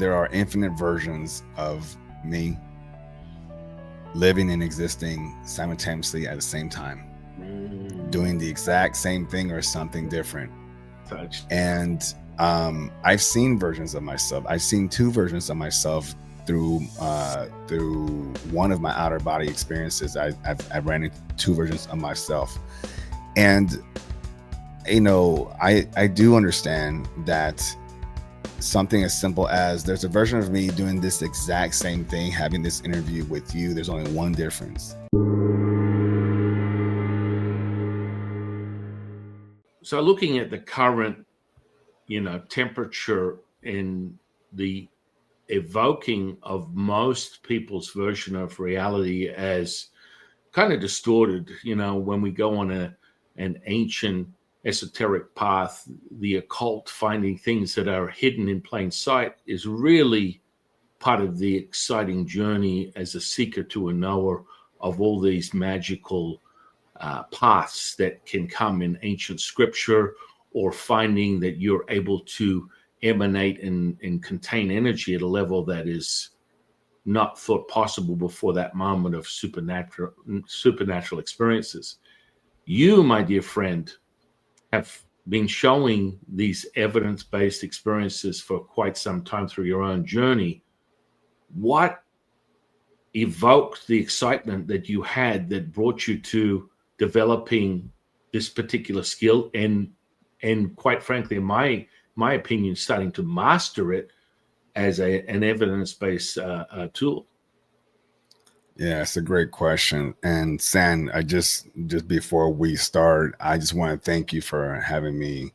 there are infinite versions of me living and existing simultaneously at the same time, doing the exact same thing or something different. And I've seen versions of myself. I've seen two versions of myself through one of my outer body experiences. I ran into two versions of myself, and I do understand that something as simple as there's a version of me doing this exact same thing, having this interview with you. There's only one difference. So looking at the current, temperature in the evoking of most people's version of reality as kind of distorted, when we go on an ancient esoteric path, the occult, finding things that are hidden in plain sight is really part of the exciting journey as a seeker to a knower of all these magical paths that can come in ancient scripture, or finding that you're able to emanate and contain energy at a level that is not thought possible before that moment of supernatural experiences. You, my dear friend, have been showing these evidence-based experiences for quite some time through your own journey. What evoked the excitement that you had that brought you to developing this particular skill and quite frankly, in my opinion, starting to master it as an evidence-based tool? Yeah, it's a great question. And San, I just before we start, I just want to thank you for having me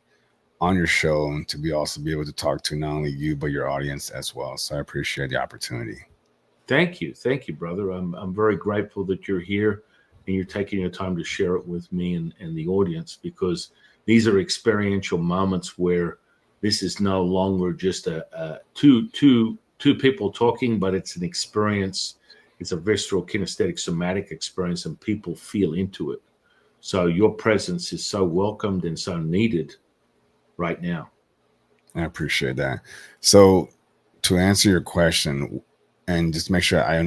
on your show and to also be able to talk to not only you but your audience as well. So I appreciate the opportunity. Thank you, brother. I'm very grateful that you're here and you're taking your time to share it with me and the audience, because these are experiential moments where this is no longer just a two people talking, but it's an experience. It's a visceral, kinesthetic, somatic experience, and people feel into it. So your presence is so welcomed and so needed right now. I appreciate that. So to answer your question and just make sure I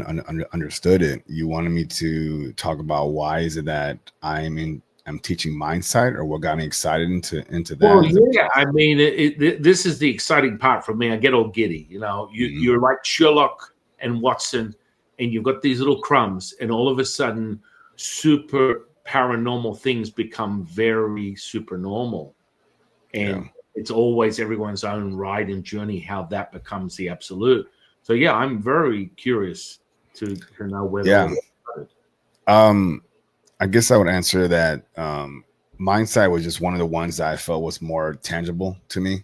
understood it, you wanted me to talk about why is it that I'm teaching Mindsight, or what got me excited into that? Well, yeah, I mean, this is the exciting part for me. I get all giddy. You're like Sherlock and Watson, and you've got these little crumbs, and all of a sudden, super paranormal things become very super normal. And it's always everyone's own ride and journey, how that becomes the absolute. So, yeah, I'm very curious to know where that started. I guess I would answer that Mindsight was just one of the ones that I felt was more tangible to me.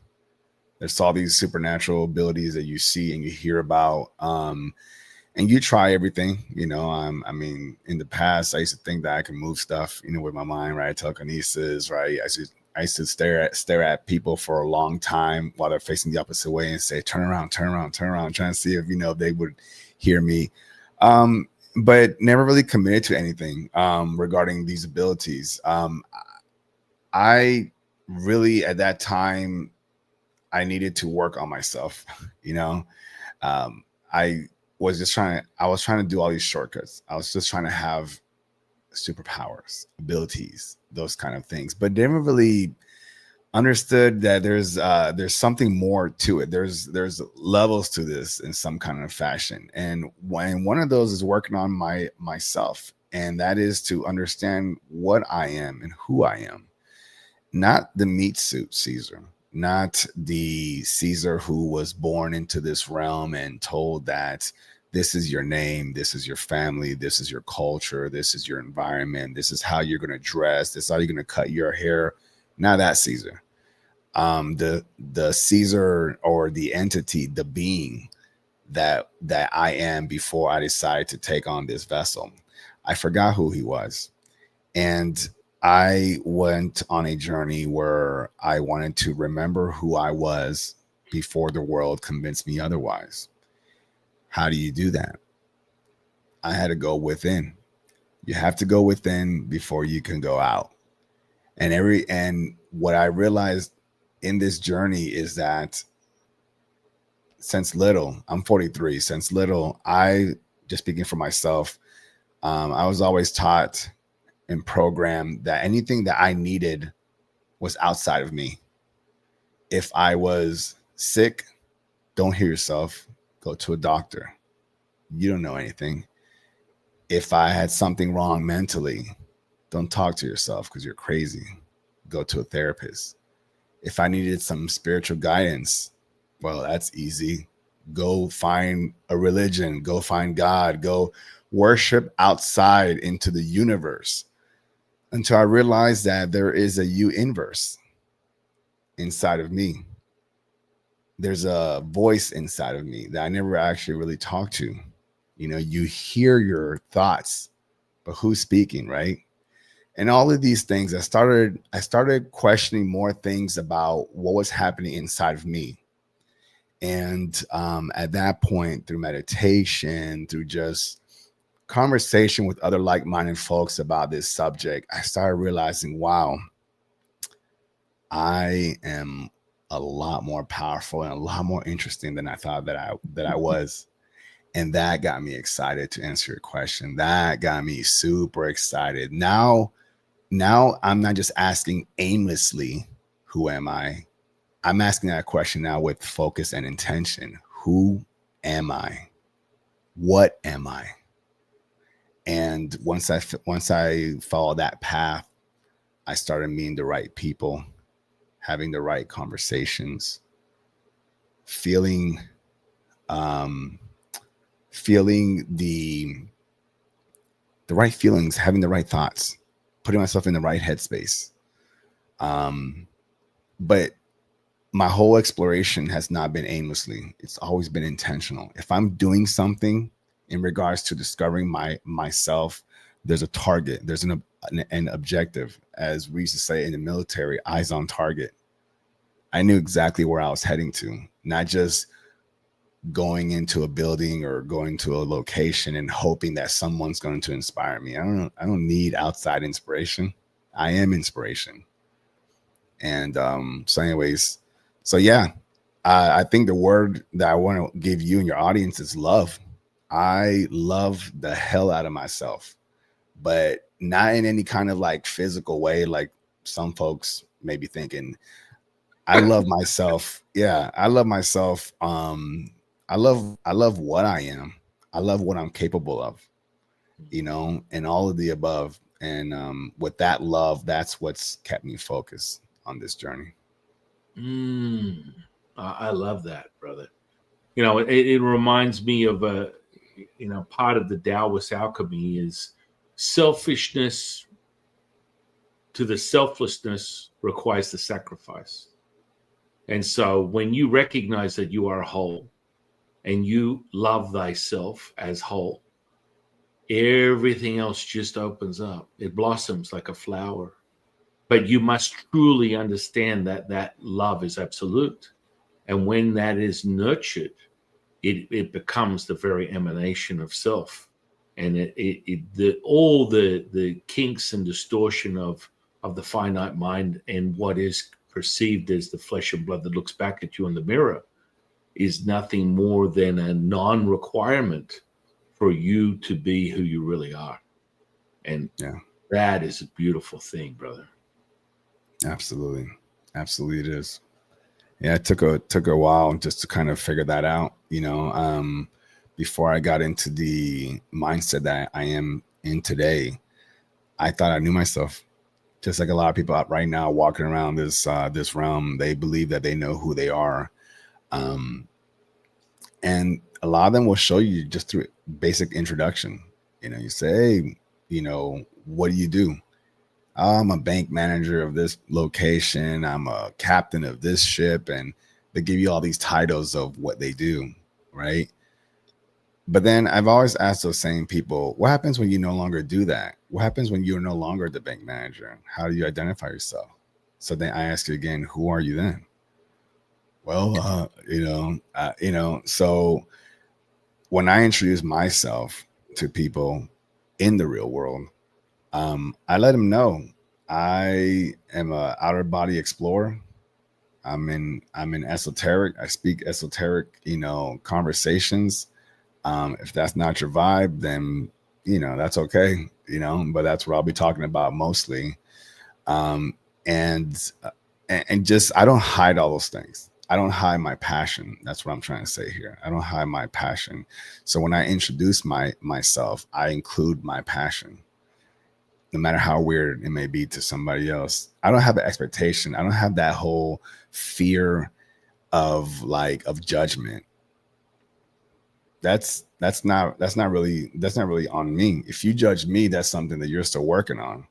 There's all these supernatural abilities that you see and you hear about, and you try everything. I mean, in the past, I used to think that I can move stuff, with my mind, right? Telekinesis, right? I used to stare at people for a long time while they're facing the opposite way and say, turn around, trying to see if, they would hear me. But never really committed to anything regarding these abilities. I really, at that time, I needed to work on myself. I was trying to do all these shortcuts. I was just trying to have superpowers, abilities, those kind of things, but never really understood that there's something more to it. There's levels to this in some kind of fashion, and one of those is working on myself, and that is to understand what I am and who I am, not the meat suit Caesar, not the Caesar who was born into this realm and told that this is your name, this is your family, this is your culture, this is your environment, this is how you're going to dress, this is how you're going to cut your hair. Not that Caesar. The Caesar, or the entity, the being that I am before I decided to take on this vessel. I forgot who he was. And I went on a journey where I wanted to remember who I was before the world convinced me otherwise. How do you do that? I had to go within. You have to go within before you can go out. And what I realized in this journey is that since little, I'm 43. Since little, I, just speaking for myself, I was always taught and programmed that anything that I needed was outside of me. If I was sick, don't hear yourself, go to a doctor. You don't know anything. If I had something wrong mentally, don't talk to yourself because you're crazy. Go to a therapist. If I needed some spiritual guidance, well, that's easy. Go find a religion, go find God, go worship outside into the universe, until I realized that there is a you inverse inside of me. There's a voice inside of me that I never actually really talked to. You know, you hear your thoughts, but who's speaking, right? And all of these things, I started questioning more things about what was happening inside of me. And at that point, through meditation, through just conversation with other like-minded folks about this subject, I started realizing, wow, I am a lot more powerful and a lot more interesting than I thought that I was. And that got me excited, to answer your question. That got me super excited. Now I'm not just asking aimlessly, who am I? I'm asking that question now with focus and intention. Who am I? What am I? And once I follow that path, I started meeting the right people, having the right conversations, feeling um, feeling the right feelings, having the right thoughts, putting myself in the right headspace. Um, but my whole exploration has not been aimlessly. It's always been intentional. If I'm doing something in regards to discovering myself, there's a target, there's an objective. As we used to say in the military, eyes on target. I knew exactly where I was heading to, not just going into a building or going to a location and hoping that someone's going to inspire me. I don't need outside inspiration. I am inspiration. And so anyways, so yeah, I think the word that I want to give you and your audience is love. I love the hell out of myself, but not in any kind of like physical way, like some folks may be thinking. I love myself. Yeah, I love myself. I love what I am. I love what I'm capable of, and all of the above. And with that love, that's what's kept me focused on this journey. Mm, I love that, brother. It reminds me of part of the Taoist alchemy is selfishness to the selflessness requires the sacrifice. And so when you recognize that you are whole and you love thyself as whole, everything else just opens up. It blossoms like a flower. But you must truly understand that that love is absolute. And when that is nurtured, it becomes the very emanation of self. And all the kinks and distortion of the finite mind and what is perceived as the flesh and blood that looks back at you in the mirror is nothing more than a non-requirement for you to be who you really are. And Yeah, that is a beautiful thing, brother. absolutely, absolutely, it is. Yeah, it took a while just to kind of figure that out. Before I got into the mindset that I am in today, I thought I knew myself. Just like a lot of people out right now walking around this realm, they believe that they know who they are, um, and a lot of them will show you just through basic introduction. You say, "Hey, what do you do?" I'm a bank manager of this location. I'm a captain of this ship. And they give you all these titles of what they do, right? But then I've always asked those same people, what happens when you no longer do that? What happens when you're no longer the bank manager? How do you identify yourself? So then I ask you again, who are you then? Well, so when I introduce myself to people in the real world, I let them know I am a outer body explorer. I'm in esoteric. I speak esoteric, conversations. If that's not your vibe, then that's okay, but that's what I'll be talking about mostly. Um, and and just I don't hide all those things. I don't hide my passion. That's what I'm trying to say here. I don't hide my passion. So when I introduce myself, I include my passion, no matter how weird it may be to somebody else. I don't have an expectation. I don't have that whole fear of judgment. That's not really on me. If you judge me, that's something that you're still working on.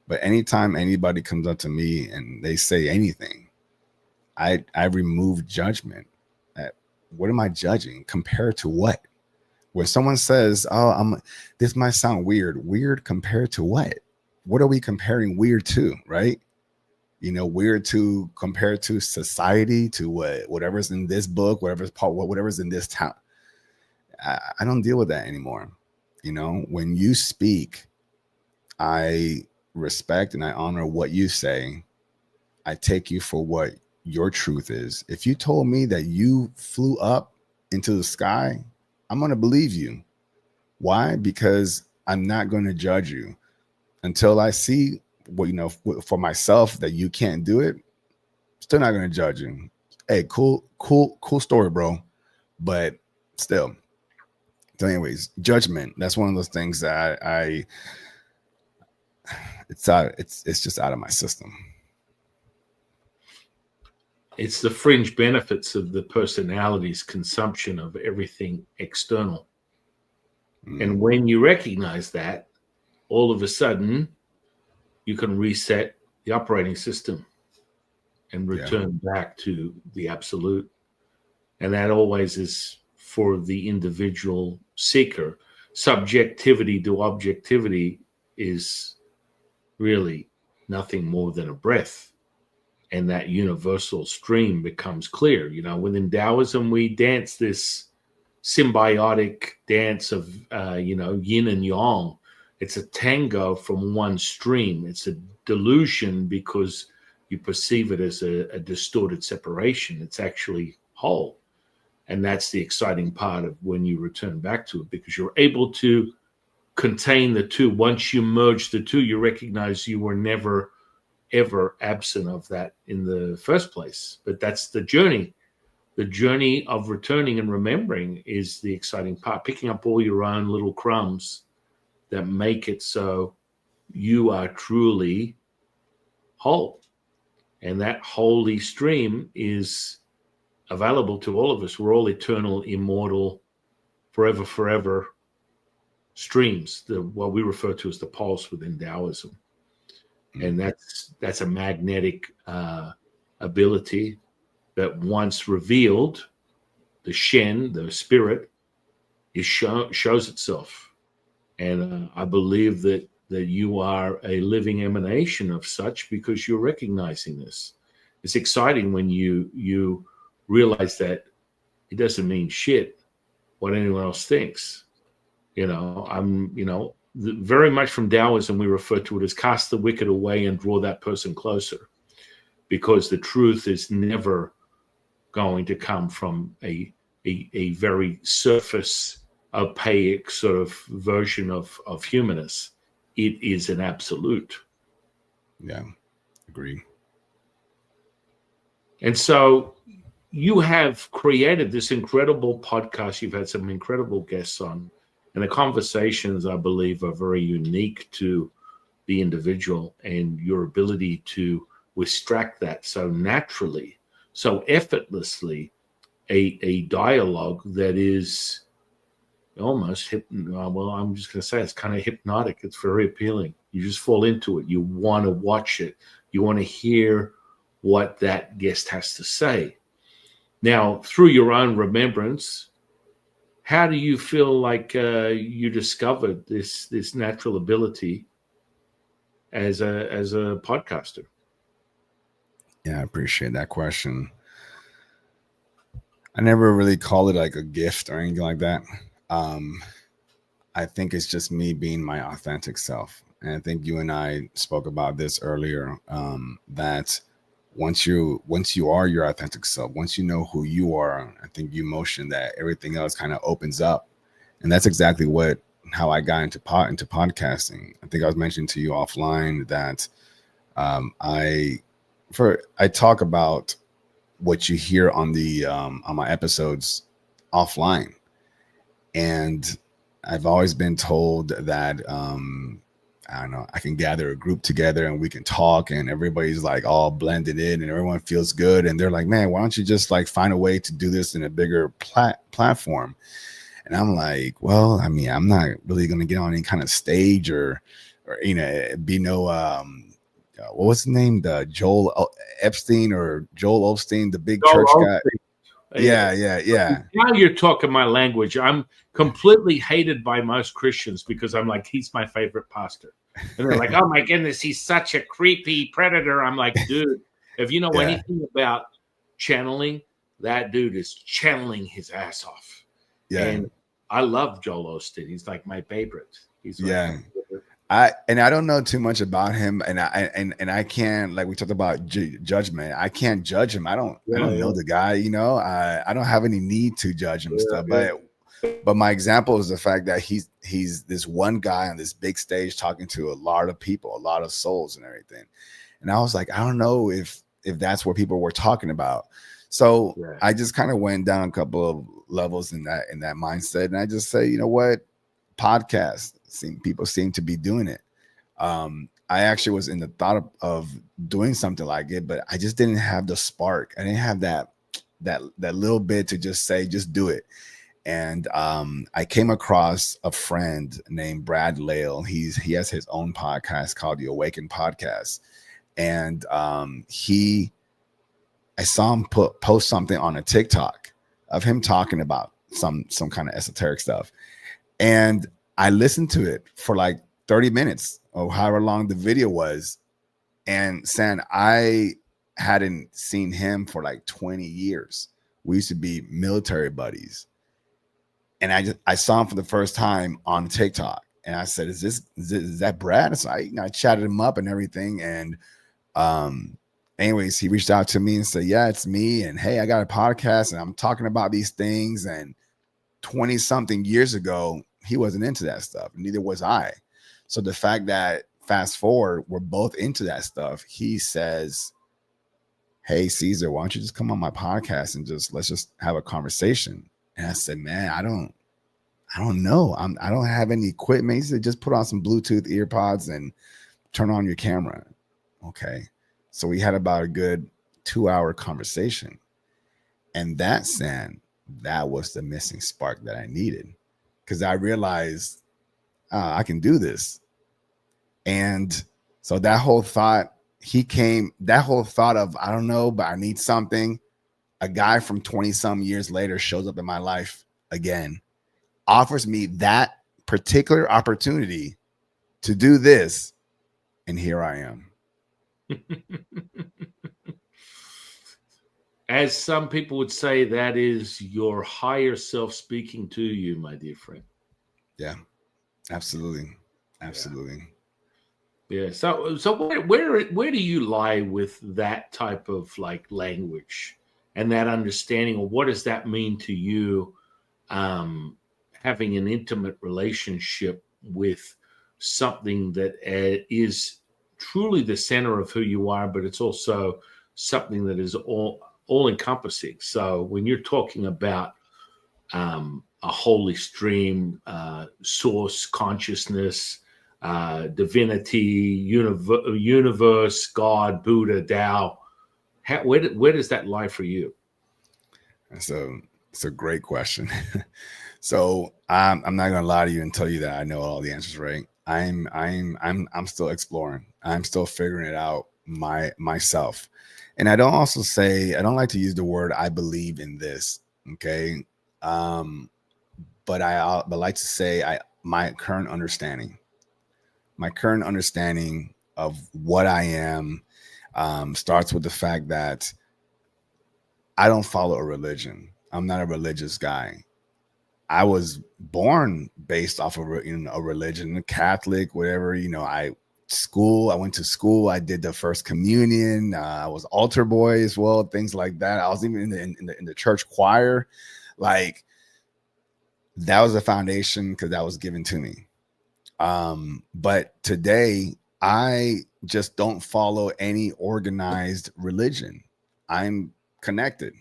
But anytime anybody comes up to me and they say anything, I remove judgment. What am I judging? Compared to what? When someone says, "Oh, this might sound weird." Weird compared to what? What are we comparing weird to, right? Weird to compared to society, to whatever's in this book, whatever's in this town. I don't deal with that anymore. When you speak, I respect and I honor what you say. I take you for what your truth is. If you told me that you flew up into the sky, I'm going to believe you. Why? Because I'm not going to judge you until I see for myself that you can't do it. Still not going to judge you. Hey, cool story, bro. But still. So anyways, judgment. That's one of those things that it's just out of my system. It's the fringe benefits of the personality's consumption of everything external. And when you recognize that, all of a sudden, you can reset the operating system and return back to the absolute. And that always is for the individual seeker. Subjectivity to objectivity is really nothing more than a breath. And that universal stream becomes clear. Within Taoism, we dance this symbiotic dance of, yin and yang. It's a tango from one stream. It's a delusion because you perceive it as a distorted separation. It's actually whole. And that's the exciting part of when you return back to it, because you're able to contain the two. Once you merge the two, you recognize you were never ever absent of that in the first place. But that's the journey. The journey of returning and remembering is the exciting part, picking up all your own little crumbs that make it so you are truly whole. And that holy stream is available to all of us. We're all eternal, immortal, forever streams, what we refer to as the pulse within Taoism. And that's a magnetic ability that once revealed, the Shen, the spirit, shows itself. And I believe that you are a living emanation of such, because you're recognizing this. It's exciting when you realize that it doesn't mean shit what anyone else thinks. Very much from Taoism, we refer to it as cast the wicked away and draw that person closer, because the truth is never going to come from a very surface, opaque sort of version of humanness. It is an absolute. Yeah, agree. And so you have created this incredible podcast. You've had some incredible guests on, and the conversations, I believe, are very unique to the individual, and your ability to extract that so naturally, so effortlessly, a dialogue that is almost I'm just going to say it's kind of hypnotic. It's very appealing. You just fall into it. You want to watch it. You want to hear what that guest has to say. Now, through your own remembrance, how do you feel like you discovered this natural ability as a podcaster? Yeah, I appreciate that question. I never really called it like a gift or anything like that. I think it's just me being my authentic self. And I think you and I spoke about this earlier, that once you are your authentic self, once you know who you are, I think you motion that everything else kind of opens up. And that's exactly how I got into podcasting. I think I was mentioning to you offline that I talk about what you hear on my episodes offline. And I've always been told that I don't know, I can gather a group together and we can talk and everybody's like all blended in and everyone feels good. And they're like, man, why don't you just like find a way to do this in a bigger platform? And I'm like, well, I mean, I'm not really going to get on any kind of stage or be no, what was his name? The Joel Epstein or Joel Osteen, the big church guy. Yeah. Now you're talking my language. I'm completely hated by most Christians because I'm like, he's my favorite pastor. And they're like, oh my goodness, he's such a creepy predator. I'm like, dude, if you know anything about channeling, that dude is channeling his ass off. Yeah. And I love Joel Osteen. He's like my favorite. He's like I don't know too much about him, and I can't, like we talked about judgment. I can't judge him. I don't know the guy. I don't have any need to judge him and stuff. But my example is the fact that he's this one guy on this big stage talking to a lot of people, a lot of souls and everything. And I was like, I don't know if that's what people were talking about. So I just kind of went down a couple of levels in that mindset, and I just say, you know what, podcast. People seem to be doing it. I actually was in the thought of doing something like it, but I just didn't have the spark. I didn't have that little bit to just say, just do it. And I came across a friend named Brad Lale. He has his own podcast called the Awaken Podcast, and I saw him post something on a TikTok of him talking about some kind of esoteric stuff, and I listened to it for like 30 minutes or however long the video was. And San, I hadn't seen him for like 20 years. We used to be military buddies. And I saw him for the first time on TikTok. And I said, is that Brad? So I chatted him up and everything. And anyways, he reached out to me and said, yeah, it's me. And hey, I got a podcast and I'm talking about these things. And 20 something years ago, he wasn't into that stuff. Neither was I. So the fact that fast forward, we're both into that stuff. He says, hey, Cesar, why don't you just come on my podcast and let's just have a conversation. And I said, man, I don't know. I don't have any equipment. He said, just put on some Bluetooth ear pods and turn on your camera. Okay. So we had about a good 2-hour conversation. And that was the missing spark that I needed. Because I realized I can do this. And so that whole thought of, I don't know, but I need something. A guy from 20 some years later shows up in my life again, offers me that particular opportunity to do this. And here I am. As some people would say, that is your higher self speaking to you, my dear friend. Yeah, absolutely. Yeah. So where do you lie with that type of like language and that understanding of what does that mean to you? Having an intimate relationship with something that is truly the center of who you are, but it's also something that is all encompassing. So when you're talking about a holy stream, source consciousness, divinity, universe, God, Buddha, Tao, where does that lie for you? It's a great question. So I'm not gonna lie to you and tell you that I know all the answers, right? I'm still exploring. I'm still figuring it out myself. And I don't like to use the word I believe in this. Okay. But I like to say my current understanding of what I am starts with the fact that I don't follow a religion. I'm not a religious guy. I was born based off of a religion, Catholic, whatever. I school. I went to school. I did the first communion. I was altar boy as well, things like that. I was even in the church choir. Like, that was a foundation because that was given to me. But today I just don't follow any organized religion. I'm connected.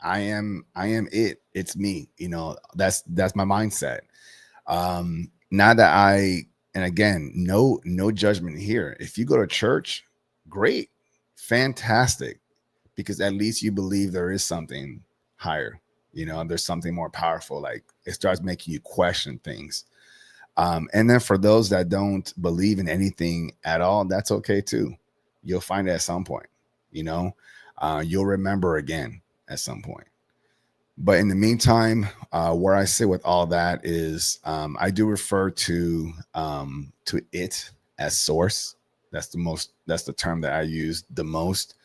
I am it. It's me. You know, that's my mindset. Now that and again, no judgment here. If you go to church, great, fantastic, because at least you believe there is something higher. You know, there's something more powerful. Like, it starts making you question things. And then for those that don't believe in anything at all, that's okay too. You'll find it at some point. You know, you'll remember again at some point. But in the meantime, where I sit with all that is, I do refer to it as source. That's the term that I use the most.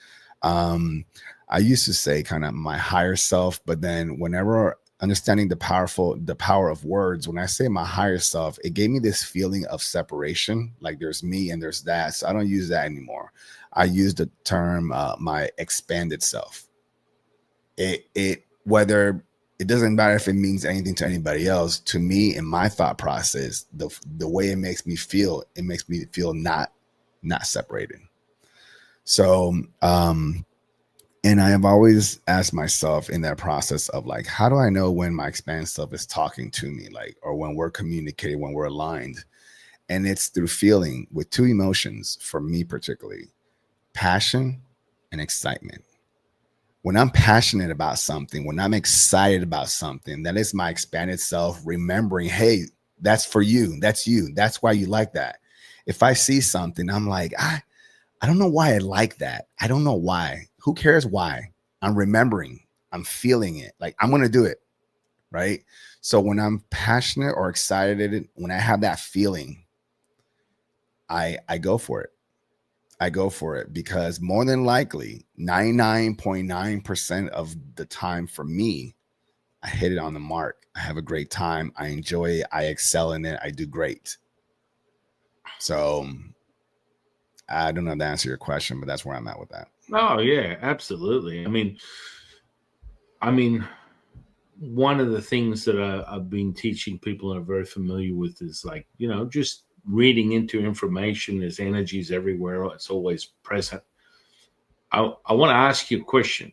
I used to say kind of my higher self, but then whenever understanding the power of words, when I say my higher self, it gave me this feeling of separation. Like, there's me and there's that. So I don't use that anymore. I use the term my expanded self. Whether it doesn't matter if it means anything to anybody else, to me, in my thought process, the way it makes me feel not separated. So, and I have always asked myself in that process of, like, how do I know when my expanded self is talking to me, like, or when we're communicating, when we're aligned? And it's through feeling, with two emotions for me particularly: passion and excitement. When I'm passionate about something, when I'm excited about something, that is my expanded self remembering, hey, that's for you. That's you. That's why you like that. If I see something, I'm like, I don't know why I like that. I don't know why. Who cares why? I'm remembering. I'm feeling it. Like, I'm going to do it. Right. So when I'm passionate or excited, when I have that feeling, I go for it. I go for it because more than likely 99.9% of the time for me, I hit it on the mark. I have a great time. I enjoy it. I excel in it. I do great. So I don't know to answer your question, but that's where I'm at with that. Oh yeah, absolutely. I mean, one of the things that I've been teaching people and are very familiar with is, like, you know, just reading into information. There's energies everywhere. It's always present. I want to ask you a question.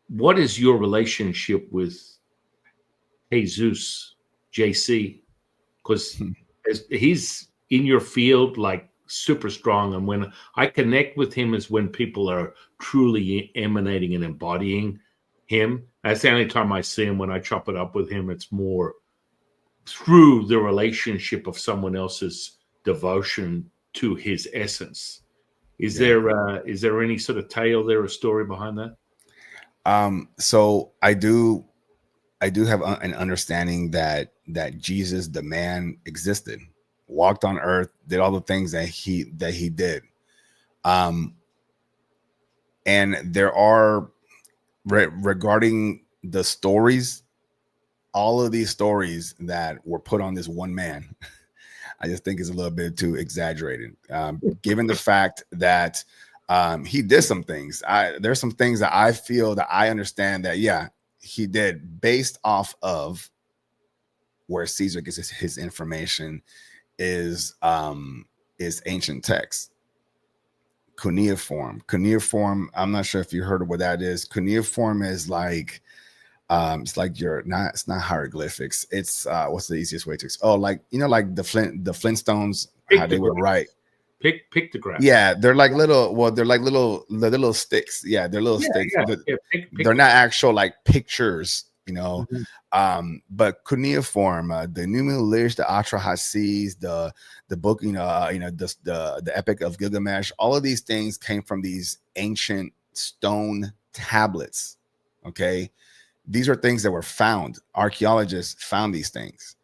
What is your relationship with Jesus, JC? Because he's in your field, like, super strong. And when I connect with him is when people are truly emanating and embodying him. That's the only time I see him. When I chop it up with him, it's more through the relationship of someone else's devotion to his essence. Is there any sort of tale there, a story behind that? So I do have an understanding that Jesus, the man, existed, walked on earth, did all the things that he did. And there are, regarding the stories, all of these stories that were put on this one man, I just think is a little bit too exaggerated, given the fact that he did some things. There's some things that I feel that I understand that, yeah, he did, based off of where Caesar gets his information is ancient text. Cuneiform. I'm not sure if you heard of what that is. Cuneiform is like, it's like it's not hieroglyphics. It's what's the easiest way to like, you know, like the Flintstones, how they would write. Pictographs. Yeah, they're like little little sticks. Yeah, they're little sticks. They're not actual like pictures, you know. Mm-hmm. But cuneiform, the Numu Lish, the Atra Hasis, the book, the Epic of Gilgamesh, all of these things came from these ancient stone tablets. Okay, these are things that were found. Archaeologists found these things.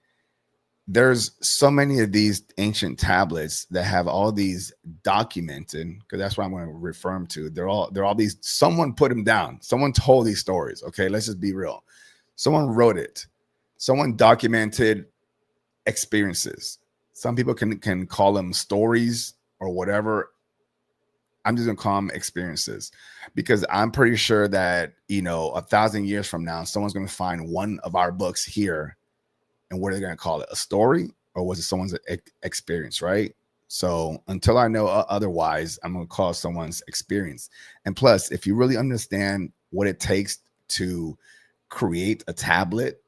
There's so many of these ancient tablets that have all these documented, because that's what I'm going to refer them to. They're all these, someone put them down. Someone told these stories. Okay, let's just be real. Someone wrote it. Someone documented experiences. Some people can call them stories. or whatever. I'm just gonna call them experiences, because I'm pretty sure that 1,000 years from now, someone's gonna find one of our books here, and what are they gonna call it? A story, or was it someone's experience, right? So until I know otherwise, I'm gonna call someone's experience. And plus, if you really understand what it takes to create a tablet,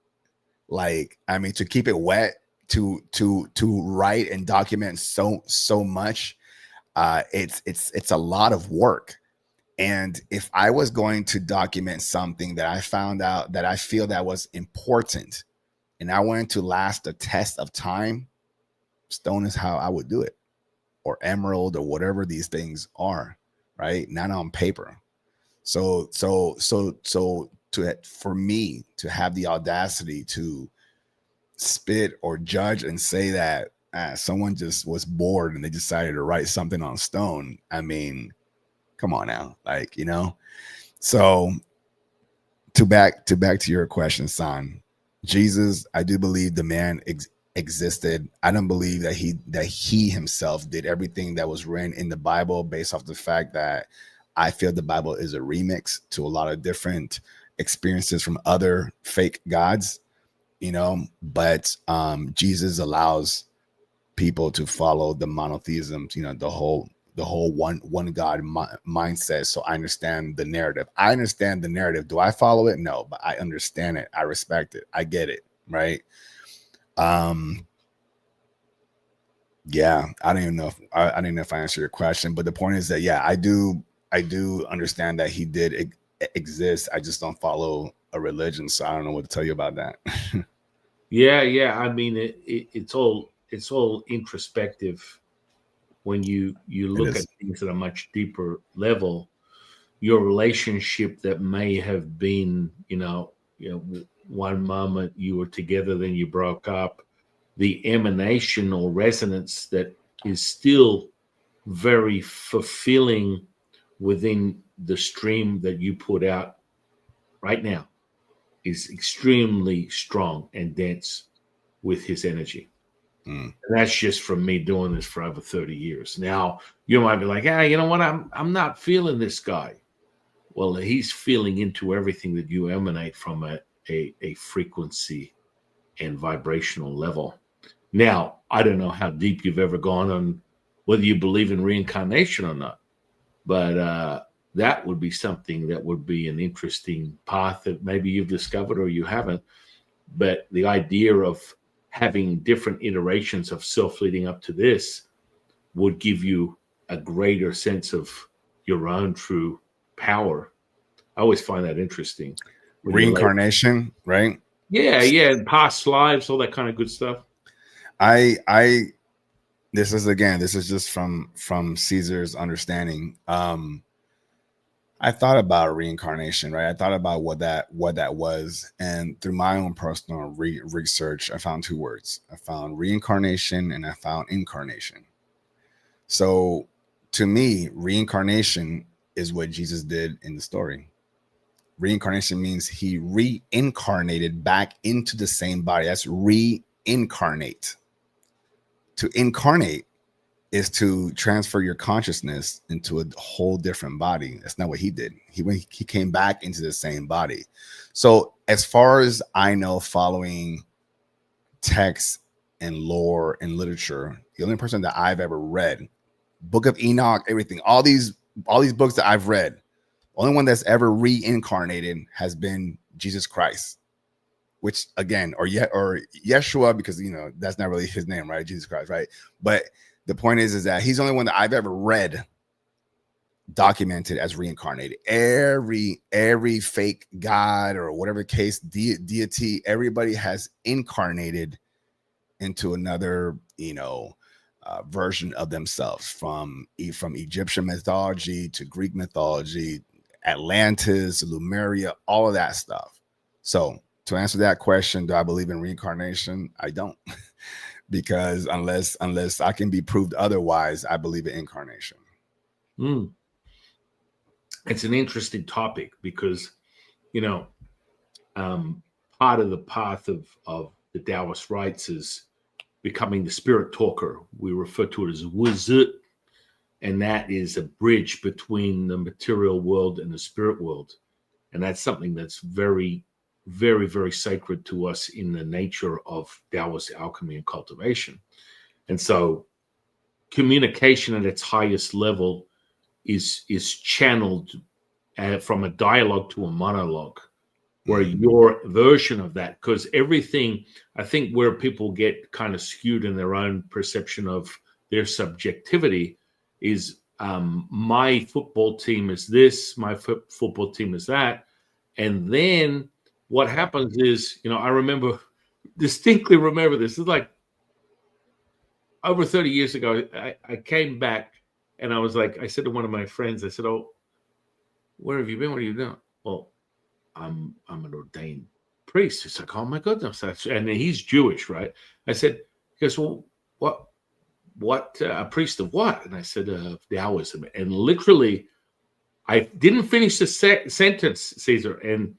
like, I mean, to keep it wet, to write and document so much, it's a lot of work. And if I was going to document something that I found out that I feel that was important, and I wanted to last the test of time, stone is how I would do it, or emerald, or whatever these things are, right? Not on paper. So for me to have the audacity to spit or judge and say that someone just was bored and they decided to write something on stone, I mean, come on now, like, So to back to your question, San, Jesus, I do believe the man existed. I don't believe that he himself did everything that was written in the Bible, based off the fact that I feel the Bible is a remix to a lot of different experiences from other fake gods, but Jesus allows people to follow the monotheism, the whole one God mindset. So I understand the narrative. Do I follow it? No, but I understand it. I respect it. I get it. Right. Yeah, I don't even know if I don't know if I answered your question, but the point is that, yeah, I do understand that he did exist. I just don't follow a religion, so I don't know what to tell you about that. Yeah. I mean, it's all introspective when you It look at is. things at a much deeper level. Your relationship that may have been, one moment you were together, then you broke up, the emanation or resonance that is still very fulfilling within the stream that you put out right now is extremely strong and dense with his energy. Mm. And that's just from me doing this for over 30 years. Now, you might be like, you know what? I'm not feeling this guy. Well, he's feeling into everything that you emanate from a frequency and vibrational level. Now, I don't know how deep you've ever gone on whether you believe in reincarnation or not, but that would be something that would be an interesting path that maybe you've discovered or you haven't. But the idea of having different iterations of self leading up to this would give you a greater sense of your own true power. I always find that interesting. When you lay, Reincarnation, right? yeah, past lives, all that kind of good stuff. I this is just from Caesar's understanding. I thought about reincarnation, right? I thought about what that was, and through my own personal research, I found two words. I found reincarnation and I found incarnation. So, to me, reincarnation is what Jesus did in the story. Reincarnation means he reincarnated back into the same body. That's reincarnate. To incarnate is to transfer your consciousness into a whole different body. That's not what he did. He came back into the same body. So as far as I know, following text and lore and literature, the only person that I've ever read, Book of Enoch, everything, all these books that I've read, the only one that's ever reincarnated has been Jesus Christ. Which again, or Yeshua, because that's not really his name, right? Jesus Christ, right? But the point is that he's the only one that I've ever read documented as reincarnated. Every fake god or whatever case, deity, everybody has incarnated into another, version of themselves, from Egyptian mythology to Greek mythology, Atlantis, Lemuria, all of that stuff. So to answer that question, do I believe in reincarnation? I don't. Because unless I can be proved otherwise, I believe in incarnation. It's an interesting topic because, part of the path of the Taoist rites is becoming the spirit talker. We refer to it as wizard. and that is a bridge between the material world and the spirit world. And that's something that's very, very, very sacred to us in the nature of Taoist alchemy and cultivation. And so communication at its highest level is channeled from a dialogue to a monologue, where your version of that, because everything, I think where people get kind of skewed in their own perception of their subjectivity is my football team is this, my football team is that. And then what happens is, I distinctly remember this. It's like over 30 years ago, I came back and I said to one of my friends, I said, "Oh, where have you been? What are you doing?" "Well, I'm an ordained priest." He's like, "Oh my goodness." And he's Jewish, right? I said, he goes, "Well, what a priest of what?" And I said, Taoism. And literally, I didn't finish the sentence, Cesar, and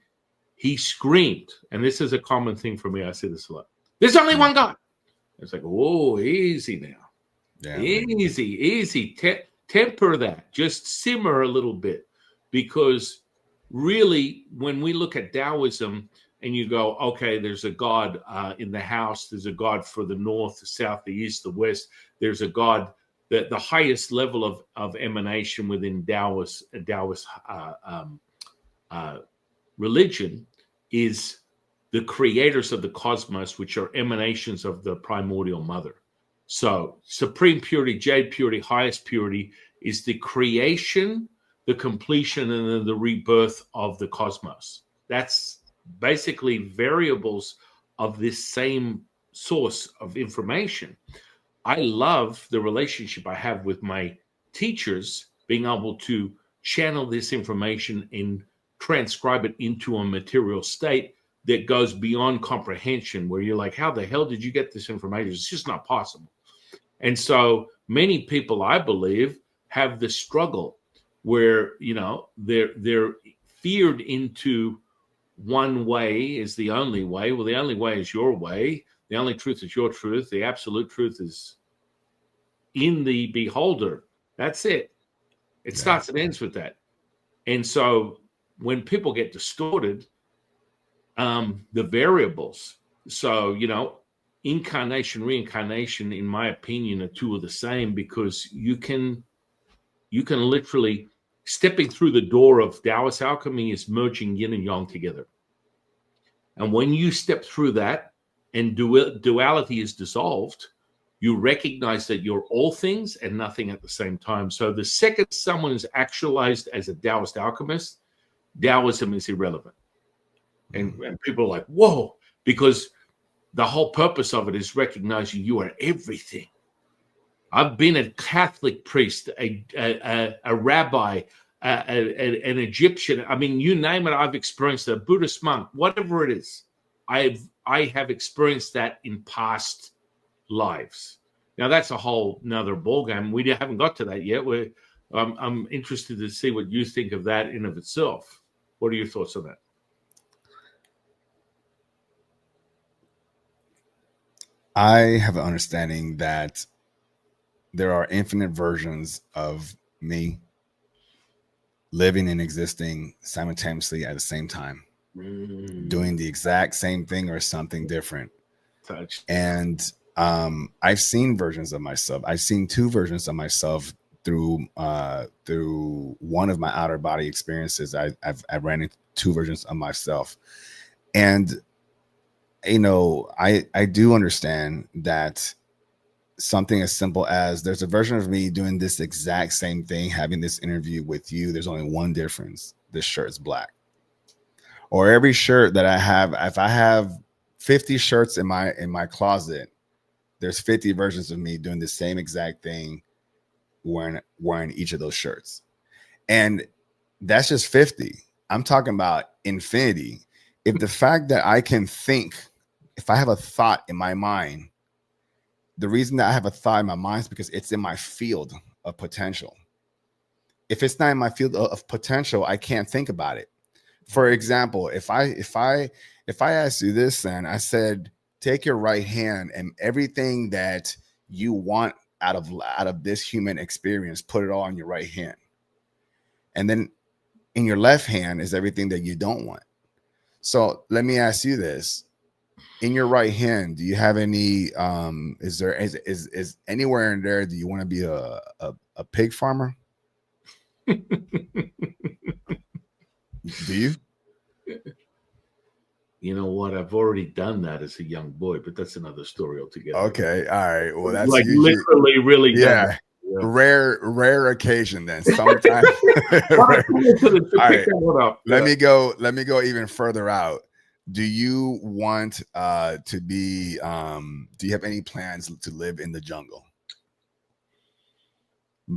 he screamed. And this is a common thing for me. I say this a lot. "There's only one God." It's like, whoa, easy now. Yeah. Easy. Temper that. Just simmer a little bit. Because really, when we look at Taoism and you go, okay, there's a God in the house, there's a God for the north, the south, the east, the west, there's a God, the highest level of emanation within Taoist religion is the creators of the cosmos, which are emanations of the primordial mother. So supreme purity, jade purity, highest purity is the creation, the completion, and then the rebirth of the cosmos. That's basically variables of this same source of information. I love the relationship I have with my teachers, being able to channel this information and transcribe it into a material state that goes beyond comprehension, where you're like, how the hell did you get this information? It's just not possible. And so many people, I believe, have this struggle where, they're feared into one way is the only way. Well, the only way is your way. The only truth is your truth. The absolute truth is in the beholder. That's it. It starts and ends with that. And so when people get distorted, the variables. So, incarnation, reincarnation, in my opinion, are two of the same, because you can literally, stepping through the door of Taoist alchemy is merging yin and yang together. And when you step through that and duality is dissolved, you recognize that you're all things and nothing at the same time. So the second someone is actualized as a Taoist alchemist, Taoism is irrelevant. And people are like, whoa, because the whole purpose of it is recognizing you are everything. I've been a Catholic priest, a rabbi, an Egyptian. I mean, you name it, I've experienced a Buddhist monk, whatever it is. I have experienced that in past lives. Now, that's a whole nother ballgame. We haven't got to that yet. I'm interested to see what you think of that in of itself. What are your thoughts on that? I have an understanding that there are infinite versions of me living and existing simultaneously at the same time, doing the exact same thing or something different. And I've seen versions of myself. I've seen two versions of myself through one of my out-of-body experiences. I ran into two versions of myself. And I do understand that something as simple as there's a version of me doing this exact same thing, having this interview with you. There's only one difference. This shirt is black. Or every shirt that I have, if I have 50 shirts in my closet, there's 50 versions of me doing the same exact thing, wearing each of those shirts. And that's just 50. I'm talking about infinity. If the fact that I can think, if I have a thought in my mind, the reason that I have a thought in my mind is because it's in my field of potential. If it's not in my field of potential, I can't think about it. For example, if I asked you this, and I said, take your right hand and everything that you want out of this human experience, put it all in your right hand. And then in your left hand is everything that you don't want. So let me ask you this. In your right hand, do you have any is anywhere in there, do you want to be a pig farmer? Do you? You know what? I've already done that as a young boy, but that's another story altogether. Okay, all right. Well, that's like usually, literally really done yeah. Rare occasion then. Sometimes. All right. Let me go even further out. Do you want to be do you have any plans to live in the jungle?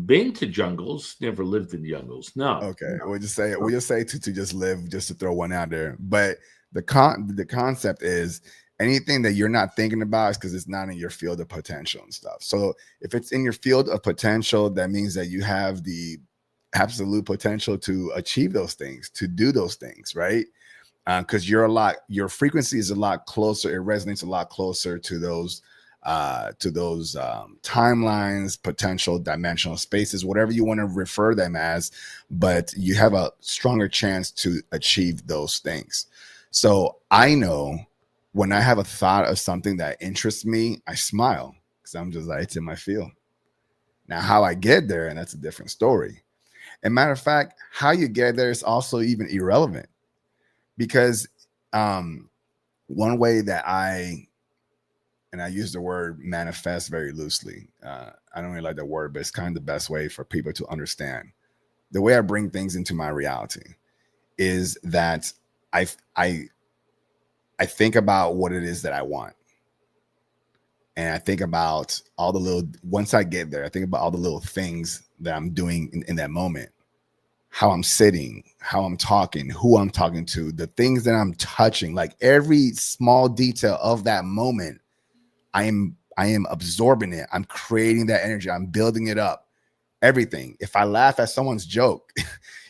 Been to jungles, never lived in jungles. No. Okay. No. We'll just say to just live, just to throw one out there. But the concept is anything that you're not thinking about is because it's not in your field of potential and stuff. So if it's in your field of potential, that means that you have the absolute potential to achieve those things, to do those things, right? Because your frequency is a lot closer, it resonates a lot closer to those timelines, potential dimensional spaces, whatever you want to refer them as, but you have a stronger chance to achieve those things. So I know when I have a thought of something that interests me, I smile because I'm just like, it's in my field. Now, how I get there, and that's a different story. And matter of fact, how you get there is also even irrelevant, because one way that I use the word manifest very loosely. I don't really like that word, but it's kind of the best way for people to understand. The way I bring things into my reality is that I think about what it is that I want. And I think about all the little, once I get there, I think about all the little things that I'm doing in that moment, how I'm sitting, how I'm talking, who I'm talking to, the things that I'm touching, like every small detail of that moment. I am absorbing it. I'm creating that energy. I'm building it up. Everything. If I laugh at someone's joke,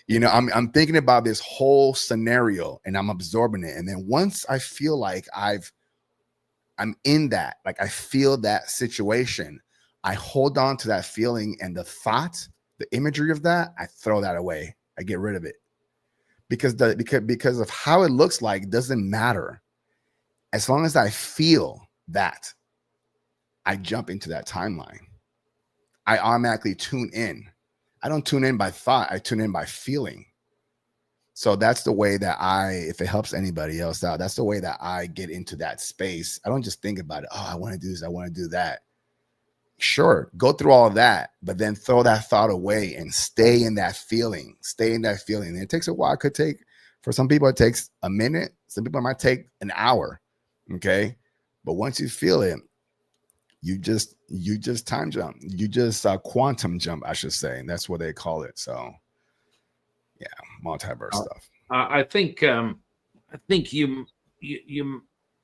I'm thinking about this whole scenario and I'm absorbing it. And then once I feel like I'm in that, like I feel that situation, I hold on to that feeling and the thought, the imagery of that, I throw that away. I get rid of it because of how it looks like doesn't matter. As long as I feel that, I jump into that timeline. I automatically tune in. I don't tune in by thought. I tune in by feeling. So that's the way that if it helps anybody else out, that's the way that I get into that space. I don't just think about it. Oh, I want to do this. I want to do that. Sure, go through all of that, but then throw that thought away and stay in that feeling. Stay in that feeling. And it takes a while. It could take, for some people, it takes a minute. Some people might take an hour. Okay. But once you feel it, you just time jump. You just quantum jump, I should say. And that's what they call it. So yeah, multiverse stuff. I think you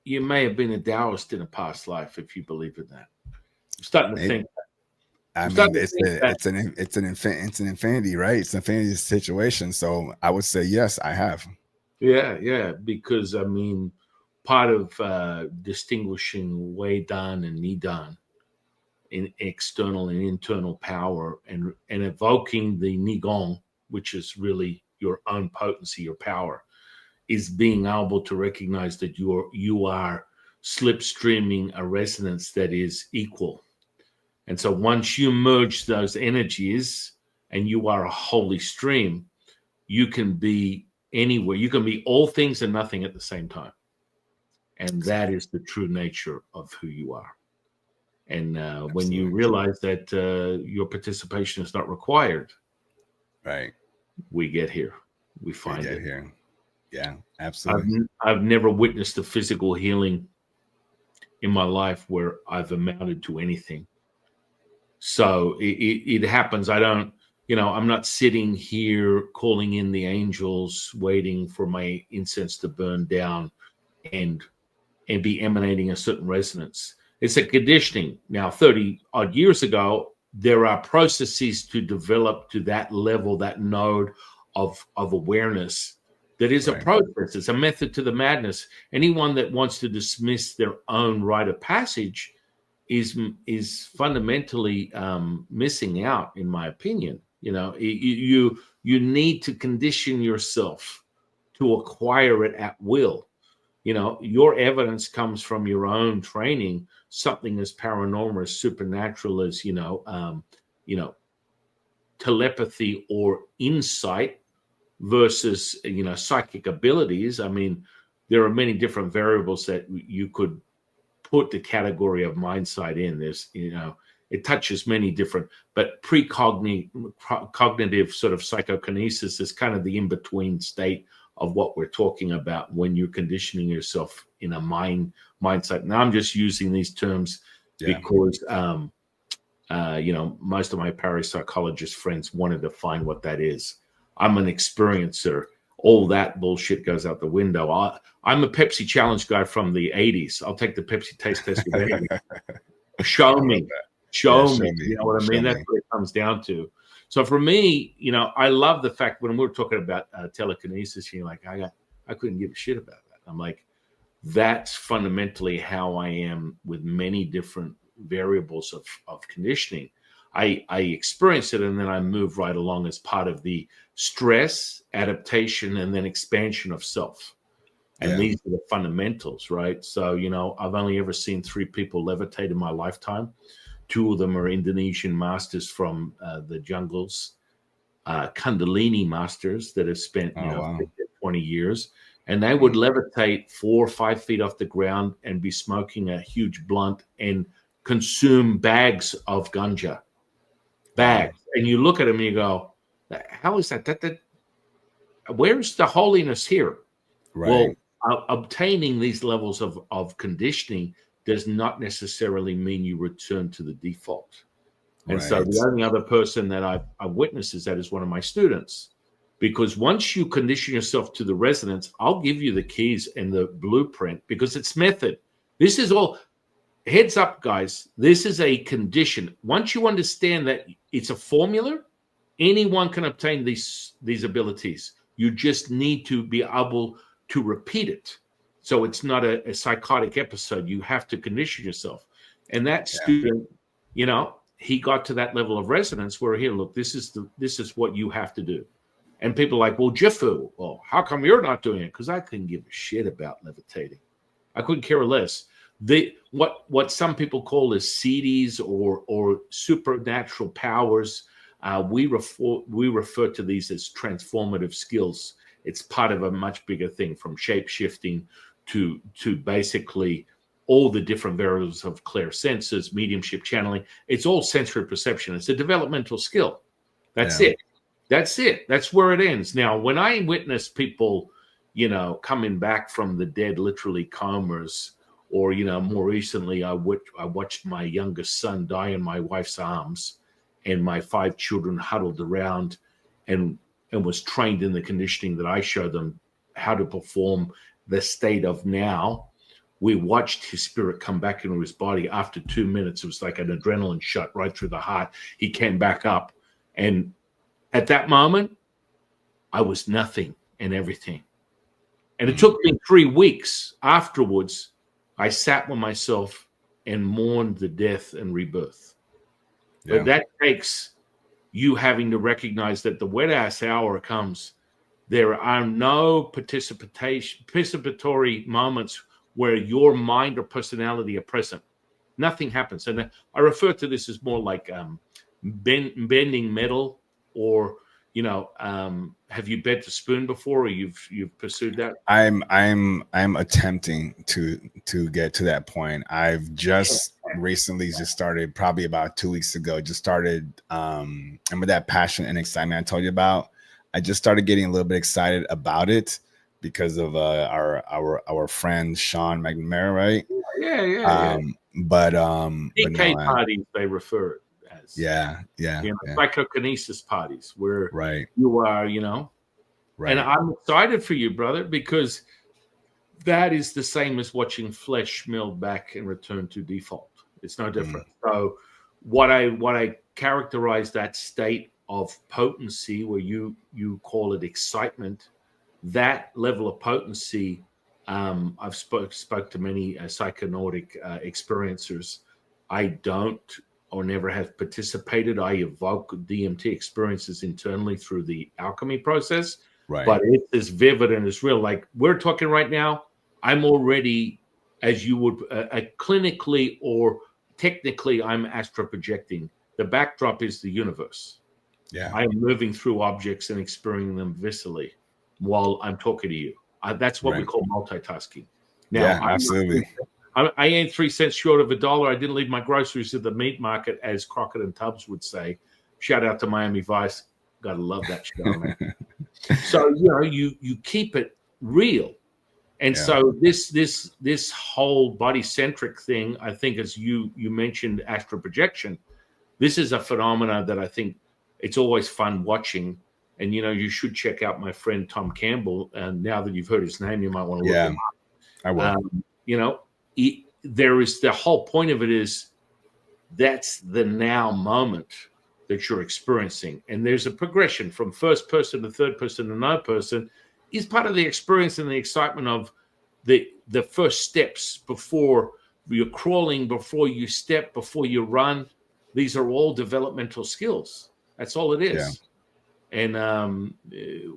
may have been a Taoist in a past life if you believe in that. I'm starting to think. I mean, it's an infinity, right? It's an infinity situation. So I would say yes, I have. Yeah, because I mean, part of distinguishing Wei Dan and Ni Dan in external and internal power and evoking the Nigong, which is really your own potency, your power, is being able to recognize that you are slipstreaming a resonance that is equal. And so once you merge those energies and you are a holy stream, you can be anywhere. You can be all things and nothing at the same time. And that is the true nature of who you are. And when you realize that your participation is not required, right, we get here. We find it here. Yeah, absolutely. I've never witnessed a physical healing in my life where I've amounted to anything. So it happens. I don't, I'm not sitting here calling in the angels, waiting for my incense to burn down and be emanating a certain resonance. It's a conditioning. Now, 30 odd years ago, there are processes to develop to that level, that node of awareness. That is a process. It's a method to the madness. Anyone that wants to dismiss their own rite of passage is fundamentally missing out, in my opinion. You need to condition yourself to acquire it at will. Your evidence comes from your own training. Something as paranormal, as supernatural as telepathy or insight versus psychic abilities. I mean, there are many different variables that you could put the category of mindsight in. There's it touches many different, but cognitive sort of psychokinesis is kind of the in-between state of what we're talking about when you're conditioning yourself in a mindset. Now I'm just using these terms because most of my parapsychologist friends want to define what that is. I'm an experiencer. All that bullshit goes out the window. I'm a Pepsi challenge guy from the 80s. I'll take the Pepsi taste test with anything. Show me. Show me. You know what I mean? That's what it comes down to. So for me, I love the fact when we're talking about telekinesis, you're like, I couldn't give a shit about that. I'm like, that's fundamentally how I am with many different variables of conditioning. I experience it and then I move right along as part of the stress, adaptation, and then expansion of self. And these are the fundamentals, right? So, I've only ever seen 3 people levitate in my lifetime. 2 of them are Indonesian masters from the jungles, Kundalini masters that have spent 20 years. And they would levitate 4 or 5 feet off the ground and be smoking a huge blunt and consume bags of ganja. Bags. And you look at them and you go, how is that? Where's the holiness here? Right. Well, obtaining these levels of conditioning does not necessarily mean you return to the default. And so the only other person that I've witnessed is that is one of my students. Because once you condition yourself to the resonance, I'll give you the keys and the blueprint because it's method. This is all, heads up, guys. This is a condition. Once you understand that it's a formula, anyone can obtain these abilities. You just need to be able to repeat it. So it's not a psychotic episode. You have to condition yourself. And that student, he got to that level of resonance where, here, look, this is what you have to do. And people are like, well, Jifu, well, how come you're not doing it? Because I couldn't give a shit about levitating. I couldn't care less. What some people call as CDs or supernatural powers, we refer to these as transformative skills. It's part of a much bigger thing, from shape shifting to basically all the different variables of clairsenses, mediumship, channeling. It's all sensory perception. It's a developmental skill. That's it. That's it. That's where it ends. Now, when I witness people, coming back from the dead, literally comas, or, more recently, I watched my youngest son die in my wife's arms, and my 5 children huddled around and was trained in the conditioning that I showed them how to perform the state of now. We watched his spirit come back into his body. After 2 minutes, it was like an adrenaline shot right through the heart. He came back up. And at that moment, I was nothing and everything. And it took me 3 weeks afterwards. I sat with myself and mourned the death and rebirth. But that takes you having to recognize that the wet ass hour comes. There are no participatory moments where your mind or personality are present. Nothing happens. And I refer to this as more like bending metal, or have you bent a spoon before, or you've pursued that? I'm attempting to get to that point. I've just recently started, probably about 2 weeks ago, and with that passion and excitement I told you about, I just started getting a little bit excited about it because of our friend Sean McNamara, right? Yeah. But PK parties, they refer it as. Yeah. Psychokinesis parties, where you are, Right. And I'm excited for you, brother, because that is the same as watching flesh meld back and return to default. It's no different. So what I characterize that state of potency, where you call it excitement, that level of potency, I've spoke to many psychonautic experiencers. I don't or never have participated. I evoke DMT experiences internally through the alchemy process, Right. but it's as vivid and as real. Like we're talking right now, I'm already, as you would, clinically or technically, I'm astro projecting. The backdrop is the universe. Yeah. I am moving through objects and experiencing them viscerally while I'm talking to you. That's what we Right. call multitasking. Now, Yeah, absolutely. I ain't 3 cents short of $1. I didn't leave my groceries at the meat market, as Crockett and Tubbs would say. Shout out to Miami Vice. Gotta love that show, man. So you keep it real, and Yeah. so this whole body centric thing, I think, as you mentioned, astral projection. This is a phenomena that I think it's always fun watching. And you should check out my friend Tom Campbell. And now that you've heard his name, you might want to look him up. I will. There is the whole point of it is that's the now moment that you're experiencing, and there's a progression from first person to third person to no person is part of the experience and the excitement of the first steps before you're crawling, before you step, before you run. These are all developmental skills. That's all it is. And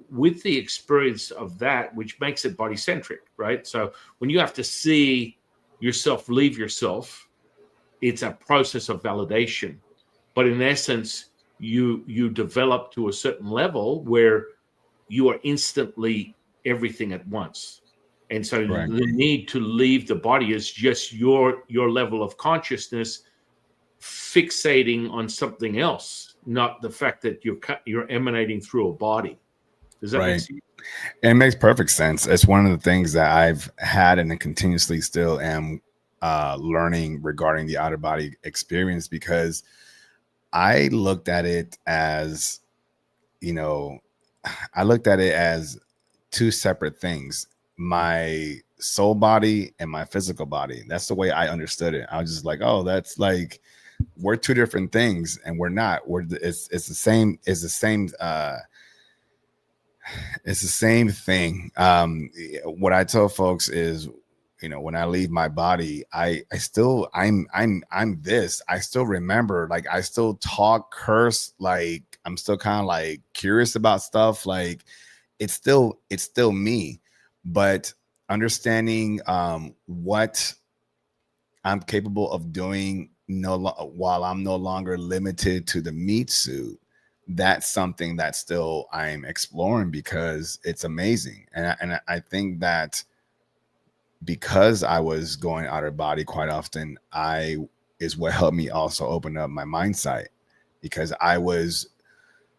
with the experience of that, which makes it body centric, right? So when you have to see yourself leave yourself, it's a process of validation. But in essence, you develop to a certain level where you are instantly everything at once. And so Right. the need to leave the body is just your level of consciousness fixating on something else, not the fact that you're emanating through a body. Does that make sense? It makes perfect sense. It's one of the things that I've had and continuously still am learning regarding the out-of-body experience, because I looked at it as, two separate things: my soul body and my physical body. That's the way I understood it. I was just like, oh, that's like, we're two different things, and we're not. It's the same. It's the same. It's the same thing. What I tell folks is, when I leave my body, I'm this. I still remember, like, I still talk, curse, like, I'm still kind of like curious about stuff. Like, it's still me, but understanding what I'm capable of doing while I'm no longer limited to the meat suit. That's something that still I'm exploring, because it's amazing. And I think that because I was going out of body quite often, is what helped me also open up my mindset, because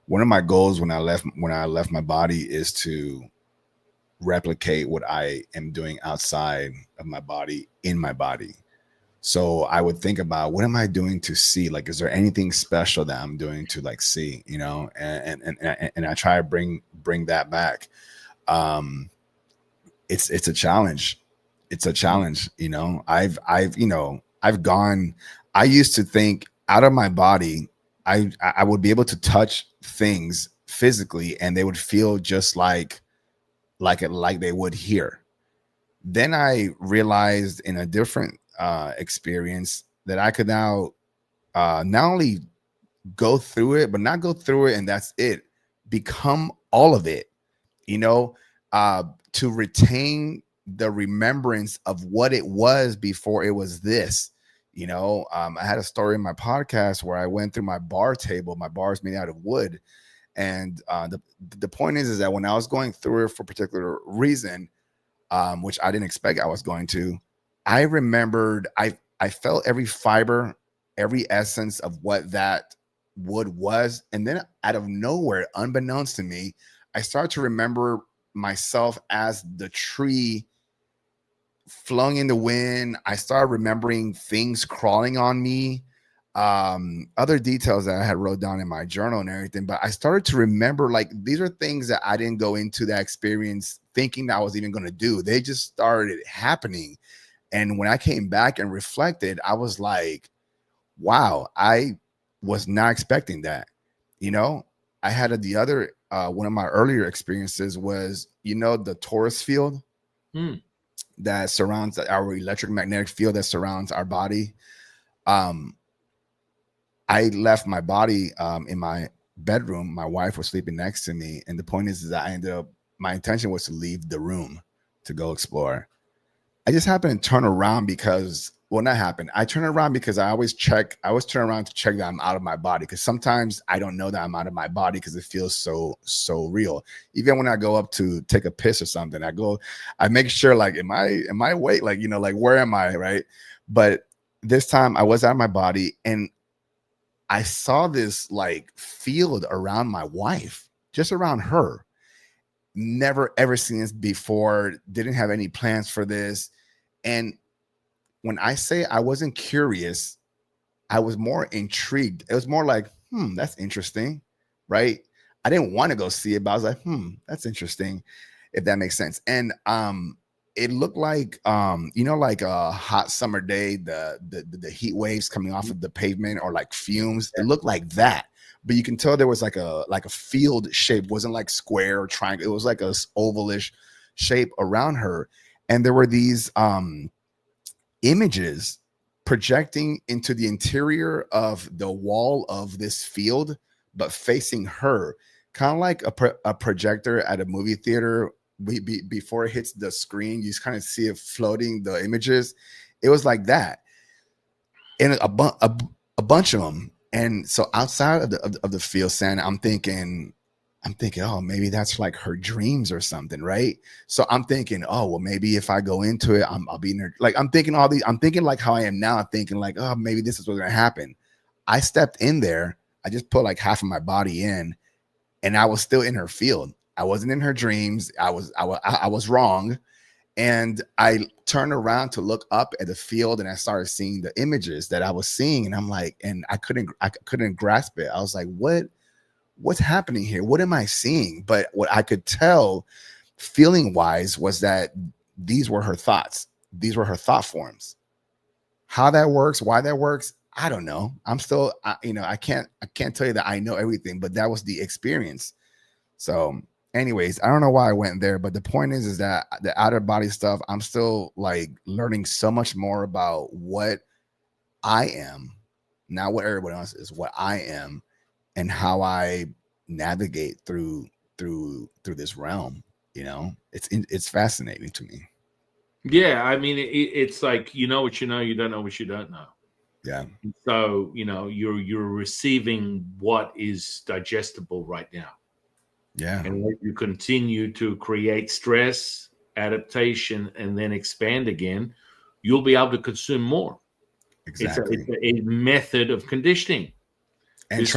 one of my goals when I left my body is to replicate what I am doing outside of my body in my body. So I would think about, what am I doing to see? Like, is there anything special that I'm doing to, like, see, and I try to bring that back. It's a challenge. It's a challenge. I've gone, I used to think out of my body, I would be able to touch things physically and they would feel just like they would here. Then I realized in a different experience that I could now not only go through it, but not go through it and that's it, become all of it, to retain the remembrance of what it was before it was this. I had a story in my podcast where I went through my bar table. My bar is made out of wood. And the point is that when I was going through it for a particular reason, which I didn't expect I was going to, I remembered, I felt every fiber, every essence of what that wood was. And then out of nowhere, unbeknownst to me, I started to remember myself as the tree flung in the wind. I started remembering things crawling on me, other details that I had wrote down in my journal and everything. But I started to remember, like, these are things that I didn't go into that experience thinking that I was even going to do. They just started happening. And when I came back and reflected, I was like, wow, I was not expecting that. I had the other, one of my earlier experiences was, the torus field that surrounds our electric magnetic field that surrounds our body. um, I left my body in my bedroom. My wife was sleeping next to me, and the point is that I ended up. My intention was to leave the room to go explore. I just happened to turn around because, well, not happened. I turn around because I always check. I always turn around to check that I'm out of my body, because sometimes I don't know that I'm out of my body because it feels so real. Even when I go up to take a piss or something, I make sure, like, am I awake? Like, like, where am I? Right. But this time I was out of my body, and I saw this like field around my wife, just around her. Never ever seen this before. Didn't have any plans for this. And when I say I wasn't curious, I was more intrigued. It was more like, that's interesting, right? I didn't want to go see it, but I was like, that's interesting, if that makes sense. And it looked like like a hot summer day, the heat waves coming off of the pavement, or like fumes. It looked like that. But you can tell there was like a field shape. It wasn't like square or triangle. It was like a ovalish shape around her. And there were these images projecting into the interior of the wall of this field, but facing her, kind of like a projector at a movie theater. Before it hits the screen, you just kind of see it floating, the images. It was like that, and a bunch of them. And so outside of the field, San, I'm thinking, oh, maybe that's like her dreams or something, right? So I'm thinking, oh, well, maybe if I go into it, I'll be in her. Like, I'm thinking all these. I'm thinking like how I am now. I'm thinking like, oh, maybe this is what's gonna happen. I stepped in there. I just put like half of my body in, and I was still in her field. I wasn't in her dreams. I was wrong. And I turned around to look up at the field, and I started seeing the images that I was seeing. And I'm like, and I couldn't grasp it. I was like, what's happening here? What am I seeing? But what I could tell feeling wise was that these were her thoughts. These were her thought forms. How that works, why that works, I don't know. I'm still, I can't tell you that I know everything, but that was the experience. So anyways, I don't know why I went there, but the point is that the outer body stuff, I'm still like learning so much more about what I am, not what everyone else is, what I am, and how I navigate through this realm. It's fascinating to me. Yeah, I mean, it's like, you know what you know, you don't know what you don't know. Yeah. So you're receiving what is digestible right now. Yeah. And when you continue to create stress, adaptation, and then expand again, you'll be able to consume more. Exactly. It's a method of conditioning. And This is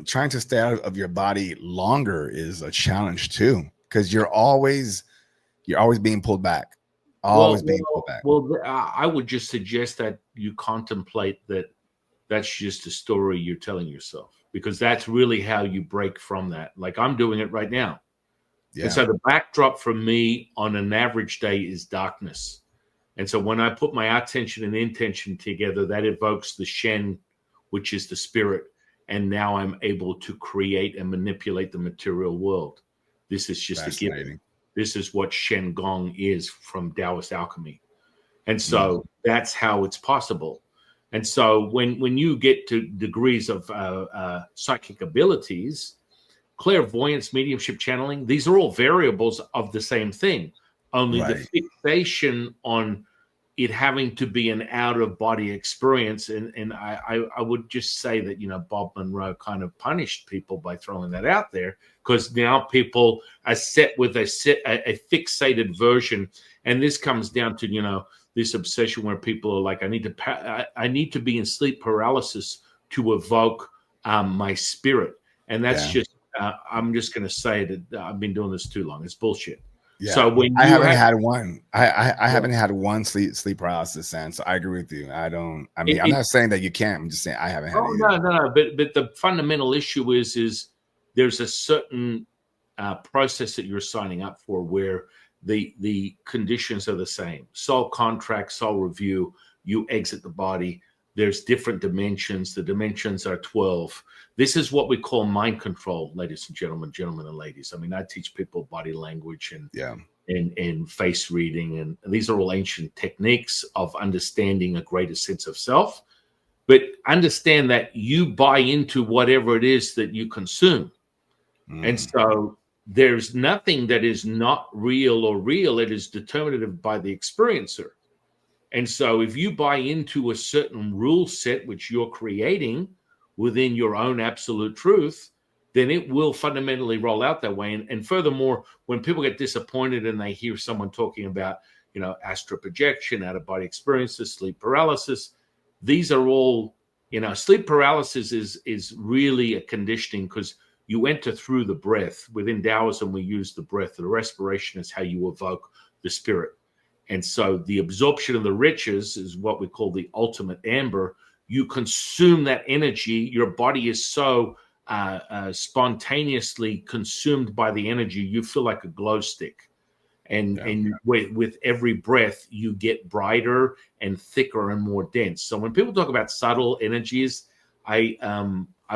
trying to stay out of your body longer is a challenge too, because you're always being pulled back. Always being pulled back. Well, I would just suggest that you contemplate that that's just a story you're telling yourself, because that's really how you break from that. Like, I'm doing it right now. Yeah. And so the backdrop for me on an average day is darkness. And so when I put my attention and intention together, that evokes the Shen, which is the spirit. And now I'm able to create and manipulate the material world. This is just a gift. This is what Shen Gong is from Taoist alchemy. And so that's how it's possible. And so when you get to degrees of psychic abilities, clairvoyance, mediumship, channeling, these are all variables of the same thing. Only the fixation on it having to be an out-of-body experience. And I would just say that, Bob Monroe kind of punished people by throwing that out there, because now people are set with a fixated version. And this comes down to, this obsession where people are like, I need to be in sleep paralysis to evoke my spirit. And that's just, I'm just going to say that I've been doing this too long. It's bullshit. Yeah. So when I haven't had one, I haven't had one sleep paralysis, and so I agree with you. I'm not saying that you can't. I'm just saying I haven't had it either. No. But the fundamental issue is there's a certain process that you're signing up for where the conditions are the same. Soul contract, soul review, you exit the body. There's different dimensions. The dimensions are 12. This is what we call mind control, ladies and gentlemen and ladies. I mean, I teach people body language and and face reading. And these are all ancient techniques of understanding a greater sense of self. But understand that you buy into whatever it is that you consume. And so there's nothing that is not real or real. It is determinative by the experiencer. And so if you buy into a certain rule set, which you're creating within your own absolute truth, then it will fundamentally roll out that way. And furthermore, when people get disappointed and they hear someone talking about, astral projection, out-of-body experiences, sleep paralysis, these are all, sleep paralysis is really a conditioning, because you enter through the breath. Within Taoism, we use the breath. The respiration is how you evoke the spirit. And so the absorption of the riches is what we call the ultimate amber. You consume that energy. Your body is so spontaneously consumed by the energy, you feel like a glow stick. And with every breath, you get brighter and thicker and more dense. So when people talk about subtle energies, I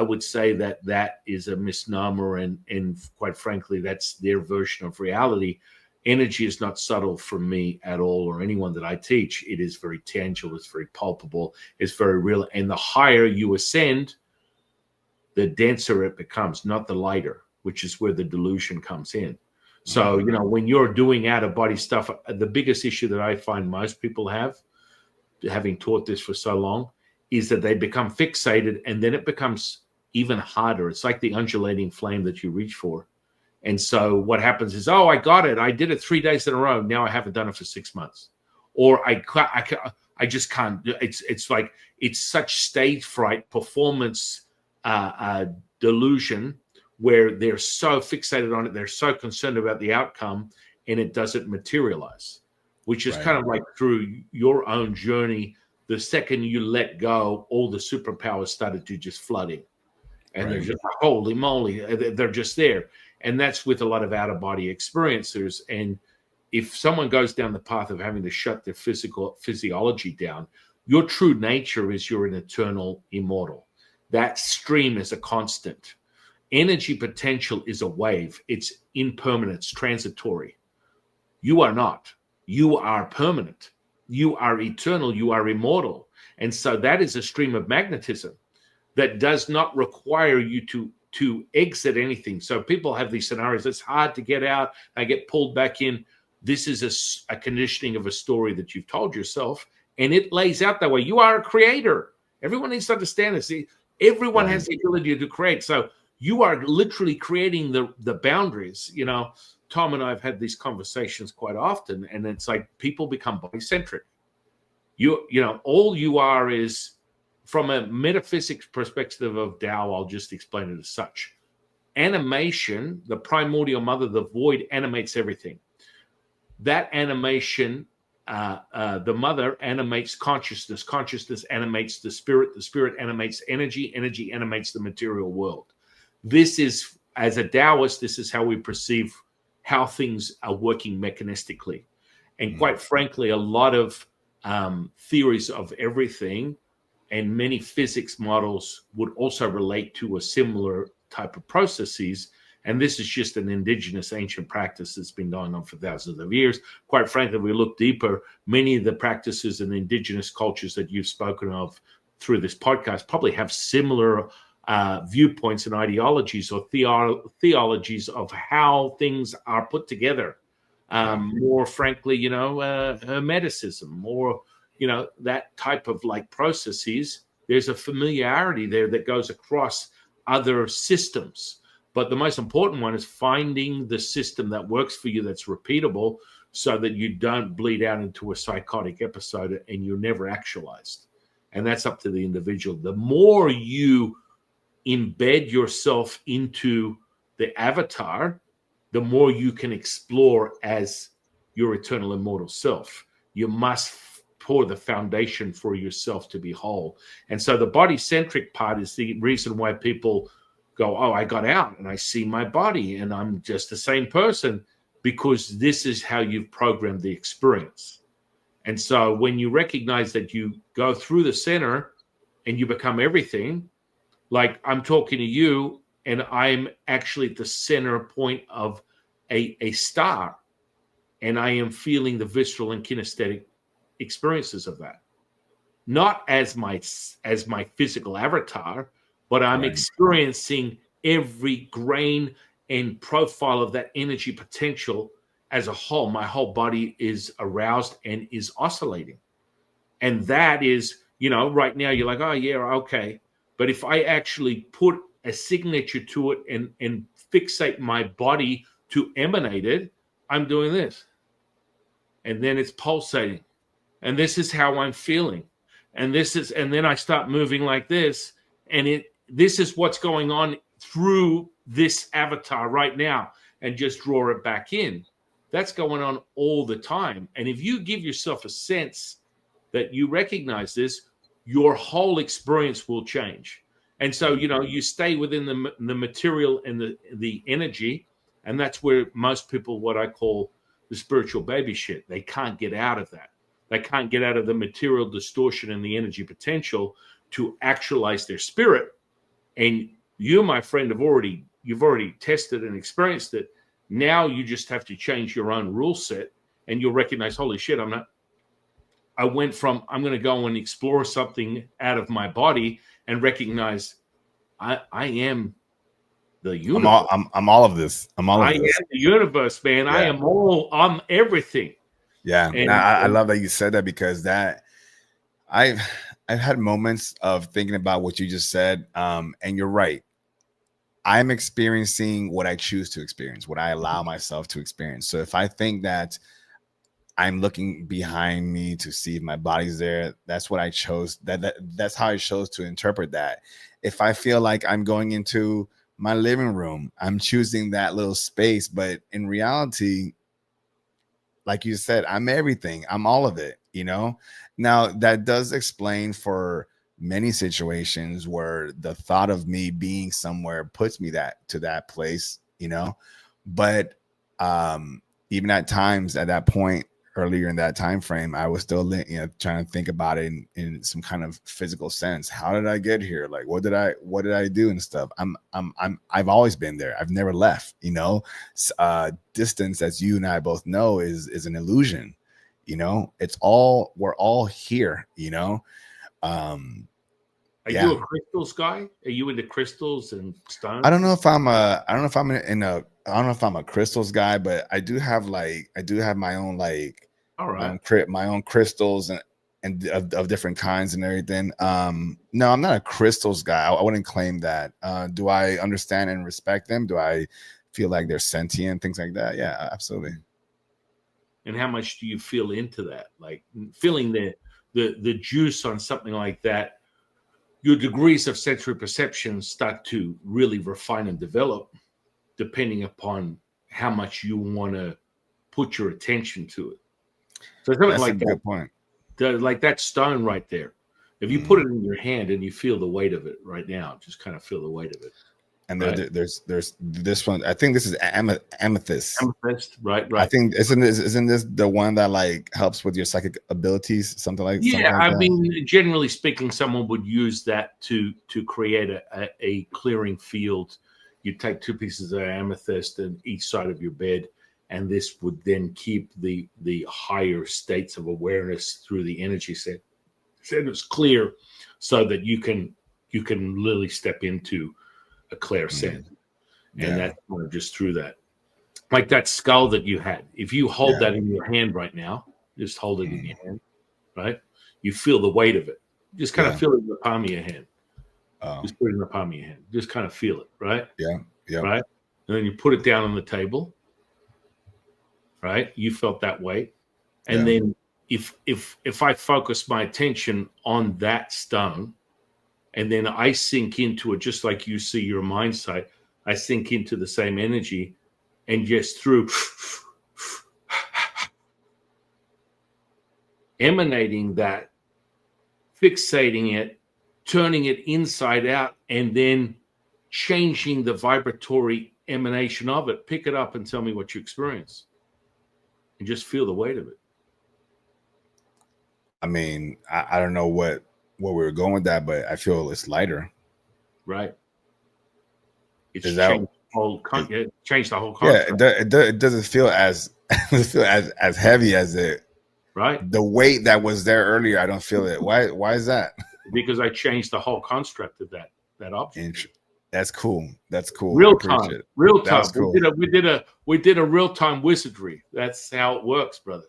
would say that is a misnomer, and quite frankly, that's their version of reality. Energy is not subtle for me at all, or anyone that I teach. It is very tangible, it's very palpable, it's very real. And the higher you ascend, the denser it becomes, not the lighter, which is where the delusion comes in. So, when you're doing out-of-body stuff, the biggest issue that I find most people have, having taught this for so long, is that they become fixated, and then it becomes even harder. It's like the undulating flame that you reach for. And so what happens is, I got it. I did it 3 days in a row. Now I haven't done it for 6 months. Or I just can't. It's like, it's such stage fright, performance delusion, where they're so fixated on it. They're so concerned about the outcome, and it doesn't materialize, which is kind of like through your own journey. The second you let go, all the superpowers started to just flood in. And they're just, holy moly, they're just there. And that's with a lot of out-of-body experiencers. And if someone goes down the path of having to shut their physiology down, your true nature is you're an eternal immortal. That stream is a constant. Energy potential is a wave. It's impermanent, it's transitory. You are not. You are permanent. You are eternal. You are immortal. And so that is a stream of magnetism that does not require you to exit anything. So people have these scenarios. It's hard to get out. I get pulled back in. This is a conditioning of a story that you've told yourself, and it lays out that way. You are a creator. Everyone needs to understand this. Everyone has the ability to create. So you are literally creating the boundaries. Tom and I have had these conversations quite often, and it's like people become body-centric. All you are is, from a metaphysics perspective of Tao, I'll just explain it as such. Animation, the primordial mother, the void, animates everything. That animation, the mother animates consciousness. Consciousness animates the spirit animates energy. Energy animates the material world. This is, as a Taoist, this is how we perceive how things are working mechanistically. And quite frankly, a lot of theories of everything and many physics models would also relate to a similar type of processes. And this is just an indigenous ancient practice that's been going on for thousands of years. Quite frankly, if we look deeper, many of the practices in indigenous cultures that you've spoken of through this podcast probably have similar viewpoints and ideologies or theologies of how things are put together. More frankly, Hermeticism, or that type of like processes. There's a familiarity there that goes across other systems. But the most important one is finding the system that works for you, that's repeatable, so that you don't bleed out into a psychotic episode and you're never actualized. And that's up to the individual. The more you embed yourself into the avatar, the more you can explore as your eternal immortal self. You must pour the foundation for yourself to be whole. And so the body-centric part is the reason why people go, I got out and I see my body and I'm just the same person, because this is how you've programmed the experience. And so when you recognize that you go through the center and you become everything, like I'm talking to you and I'm actually at the center point of a star. and I am feeling the visceral and kinesthetic experiences of that. Not as my physical avatar, but I'm experiencing every grain and profile of that energy potential as a whole. My whole body is aroused and is oscillating. And that is, right now you're like, oh yeah, okay. But if I actually put a signature to it and fixate my body to emanate it, I'm doing this. And then it's pulsating. And this is how I'm feeling. And then I start moving like this. And this is what's going on through this avatar right now, and just draw it back in. That's going on all the time. And if you give yourself a sense that you recognize this, your whole experience will change. And so, you stay within the material and the energy. And that's where most people, what I call the spiritual baby shit, they can't get out of that. They can't get out of the material distortion and the energy potential to actualize their spirit. And you, my friend, you've already tested and experienced it. Now you just have to change your own rule set, and you'll recognize, holy shit, I went from, I'm going to go and explore something out of my body and recognize I am the universe. I'm all of this. I'm all of this. I am the universe, man. Yeah. I'm everything. Yeah. And I love that you said that, because I've had moments of thinking about what you just said. And you're right. I'm experiencing what I choose to experience, what I allow myself to experience. So if I think that I'm looking behind me to see if my body's there, that's what I chose. That's how I chose to interpret that. If I feel like I'm going into my living room, I'm choosing that little space. But in reality, like you said, I'm everything. I'm all of it, Now, that does explain for many situations where the thought of me being somewhere puts me to that place, But even at times at that point, earlier in that time frame, I was still trying to think about it in some kind of physical sense. How did I get here? Like, what did I do and stuff? I've always been there. I've never left. Distance, as you and I both know, is an illusion. We're all here. Are you a crystals guy? Are you into crystals and stones? I don't know if I'm a crystals guy, but I do have my own my own crystals and of different kinds and everything. No, I'm not a crystals guy. I wouldn't claim that. Do I understand and respect them? Do I feel like they're sentient, things like that? Yeah, absolutely. And how much do you feel into that? Like feeling the juice on something like that, your degrees of sensory perception start to really refine and develop depending upon how much you want to put your attention to it. So something that's like a that, good point. Like that stone right there. If you put it in your hand and you feel the weight of it right now, just kind of feel the weight of it. And there's this one. I think this is amethyst. Amethyst, right. I think isn't this the one that like helps with your psychic abilities, something like yeah. Something like I mean, generally speaking, someone would use that to create a clearing field. You take 2 pieces of amethyst in each side of your bed, and this would then keep the higher states of awareness through the energy set. It's clear, so that you can literally step into a clairsent, and that's kind of just through that. Like that skull that you had. If you hold that in your hand right now, just hold it in your hand, right? You feel the weight of it. Just kind of feel it in the palm of your hand. Just put it in the palm of your hand. Just kind of feel it, right? Yeah. Right? And then you put it down on the table, right? You felt that weight. And then if I focus my attention on that stone, and then I sink into it, just like you see your mindsight, I sink into the same energy, and just through emanating that, fixating it, turning it inside out, and then changing the vibratory emanation of it. Pick it up and tell me what you experience, and just feel the weight of it. I mean, I don't know what we were going with that, but I feel it's lighter. Right. It's changed the whole concept. Yeah, it doesn't feel as doesn't feel as heavy as it. right? The weight that was there earlier, I don't feel it. Why is that? Because I changed the whole construct of that object. That's cool. That's cool. I Real appreciate time, it. real That time. was cool. We did a real time wizardry. That's how it works, brother.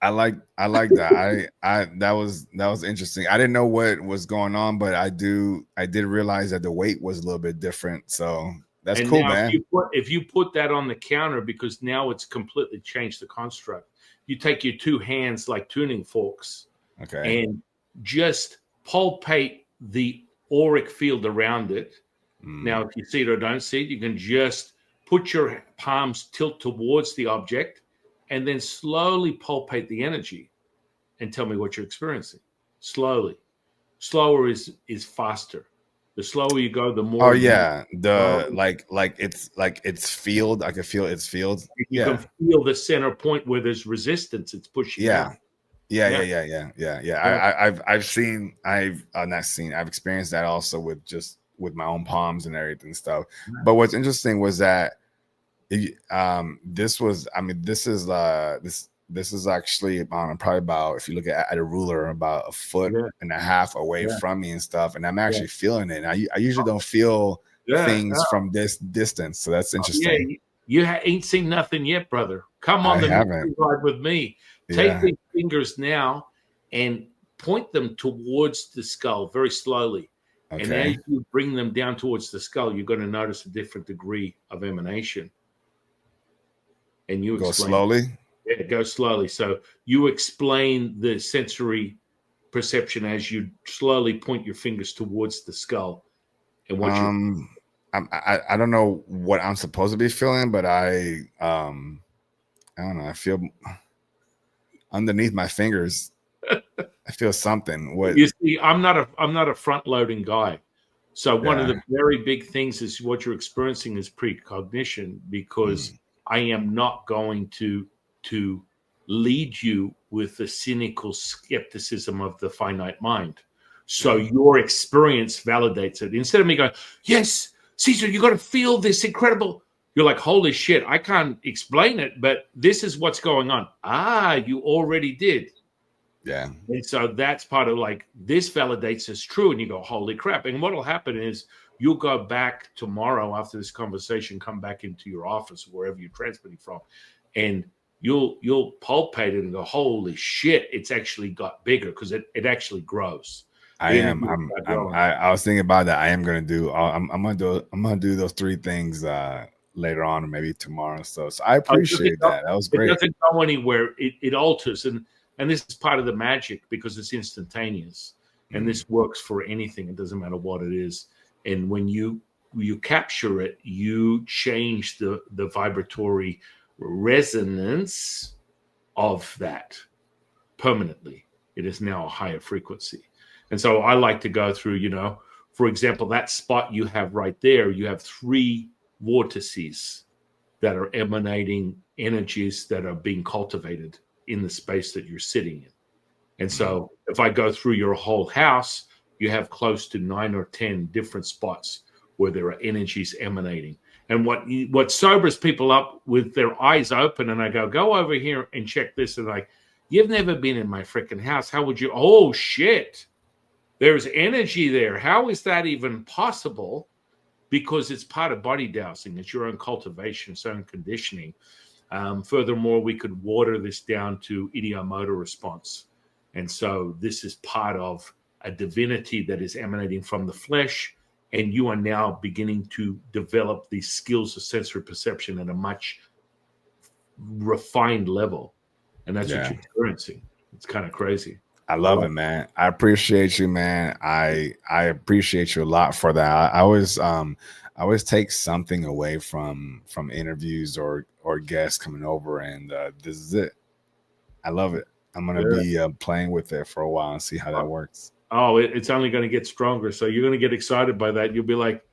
I like that. That was interesting. I didn't know what was going on, but I did realize that the weight was a little bit different. So that's And cool, now man. if you put that on the counter, because now it's completely changed the construct. You take your two hands like tuning forks, Okay. and just palpate the auric field around it. Now, if you see it or don't see it, you can just put your palms tilt towards the object and then slowly palpate the energy and tell me what you're experiencing. Slowly. Slower is faster. The slower you go, the Oh more yeah, you it's field. I can feel its field. you can feel the center point where there's resistance. It's pushing Yeah. out. Yeah. Yeah. I've not seen. I've experienced that also with my own palms and everything stuff. But what's interesting was that this was. I mean, this is actually probably about, if you look at a ruler, about a foot and a half away from me and stuff, and I'm actually feeling it. I usually don't feel things from this distance, so that's interesting. Yeah, you ain't seen nothing yet, brother. Come on I the haven't. ride with me. Take Yeah. these fingers now and point them towards the skull very slowly. And Okay. as you bring them down towards the skull, you're going to notice a different degree of emanation. And you Go explain. slowly. Yeah, go slowly. So you explain the sensory perception as you slowly point your fingers towards the skull. And what you I don't know what I'm supposed to be feeling, but I don't know. I feel underneath my fingers. I feel something. What? You see, I'm not a front loading guy. So one of Yeah. the very big things is what you're experiencing is precognition, because I am not going to lead you with the cynical skepticism of the finite mind. So your experience validates it. Instead of me going, yes, Cesar, you got to feel this incredible. You're like, holy shit, I can't explain it, but this is what's going on. Ah, you already did. Yeah. And so that's part of like, this validates as true. And you go, holy crap. And what'll happen is you'll go back tomorrow after this conversation, come back into your office, wherever you're transmitting from, and you'll palpate it and go, holy shit, it's actually got bigger, because it actually grows. I was thinking about that. I am gonna do. I'm gonna do those three things later on, or maybe tomorrow. So I appreciate that. That was great. It doesn't go anywhere. It alters, and this is part of the magic, because it's instantaneous, and this works for anything. It doesn't matter what it is. And when you capture it, you change the vibratory resonance of that permanently. It is now a higher frequency. And so I like to go through, for example, that spot you have right there, you have 3 vortices that are emanating energies that are being cultivated in the space that you're sitting in. And so if I go through your whole house, you have close to 9 or 10 different spots where there are energies emanating. And what sobers people up with their eyes open, and I go over here and check this, and like, you've never been in my freaking house. How would you? Oh, shit. There's energy there. How is that even possible? Because it's part of body dowsing. It's your own cultivation, its own conditioning. Furthermore, we could water this down to ideomotor response. And so this is part of a divinity that is emanating from the flesh. And you are now beginning to develop these skills of sensory perception at a much refined level. And that's what you're experiencing. It's kind of crazy. I love it, man. I appreciate you, man. I appreciate you a lot for that. I always take something away from interviews or guests coming over, and this is it. I love it. I'm gonna be playing with it for a while and see how that works. Oh, it's only going to get stronger. So you're going to get excited by that. You'll be like,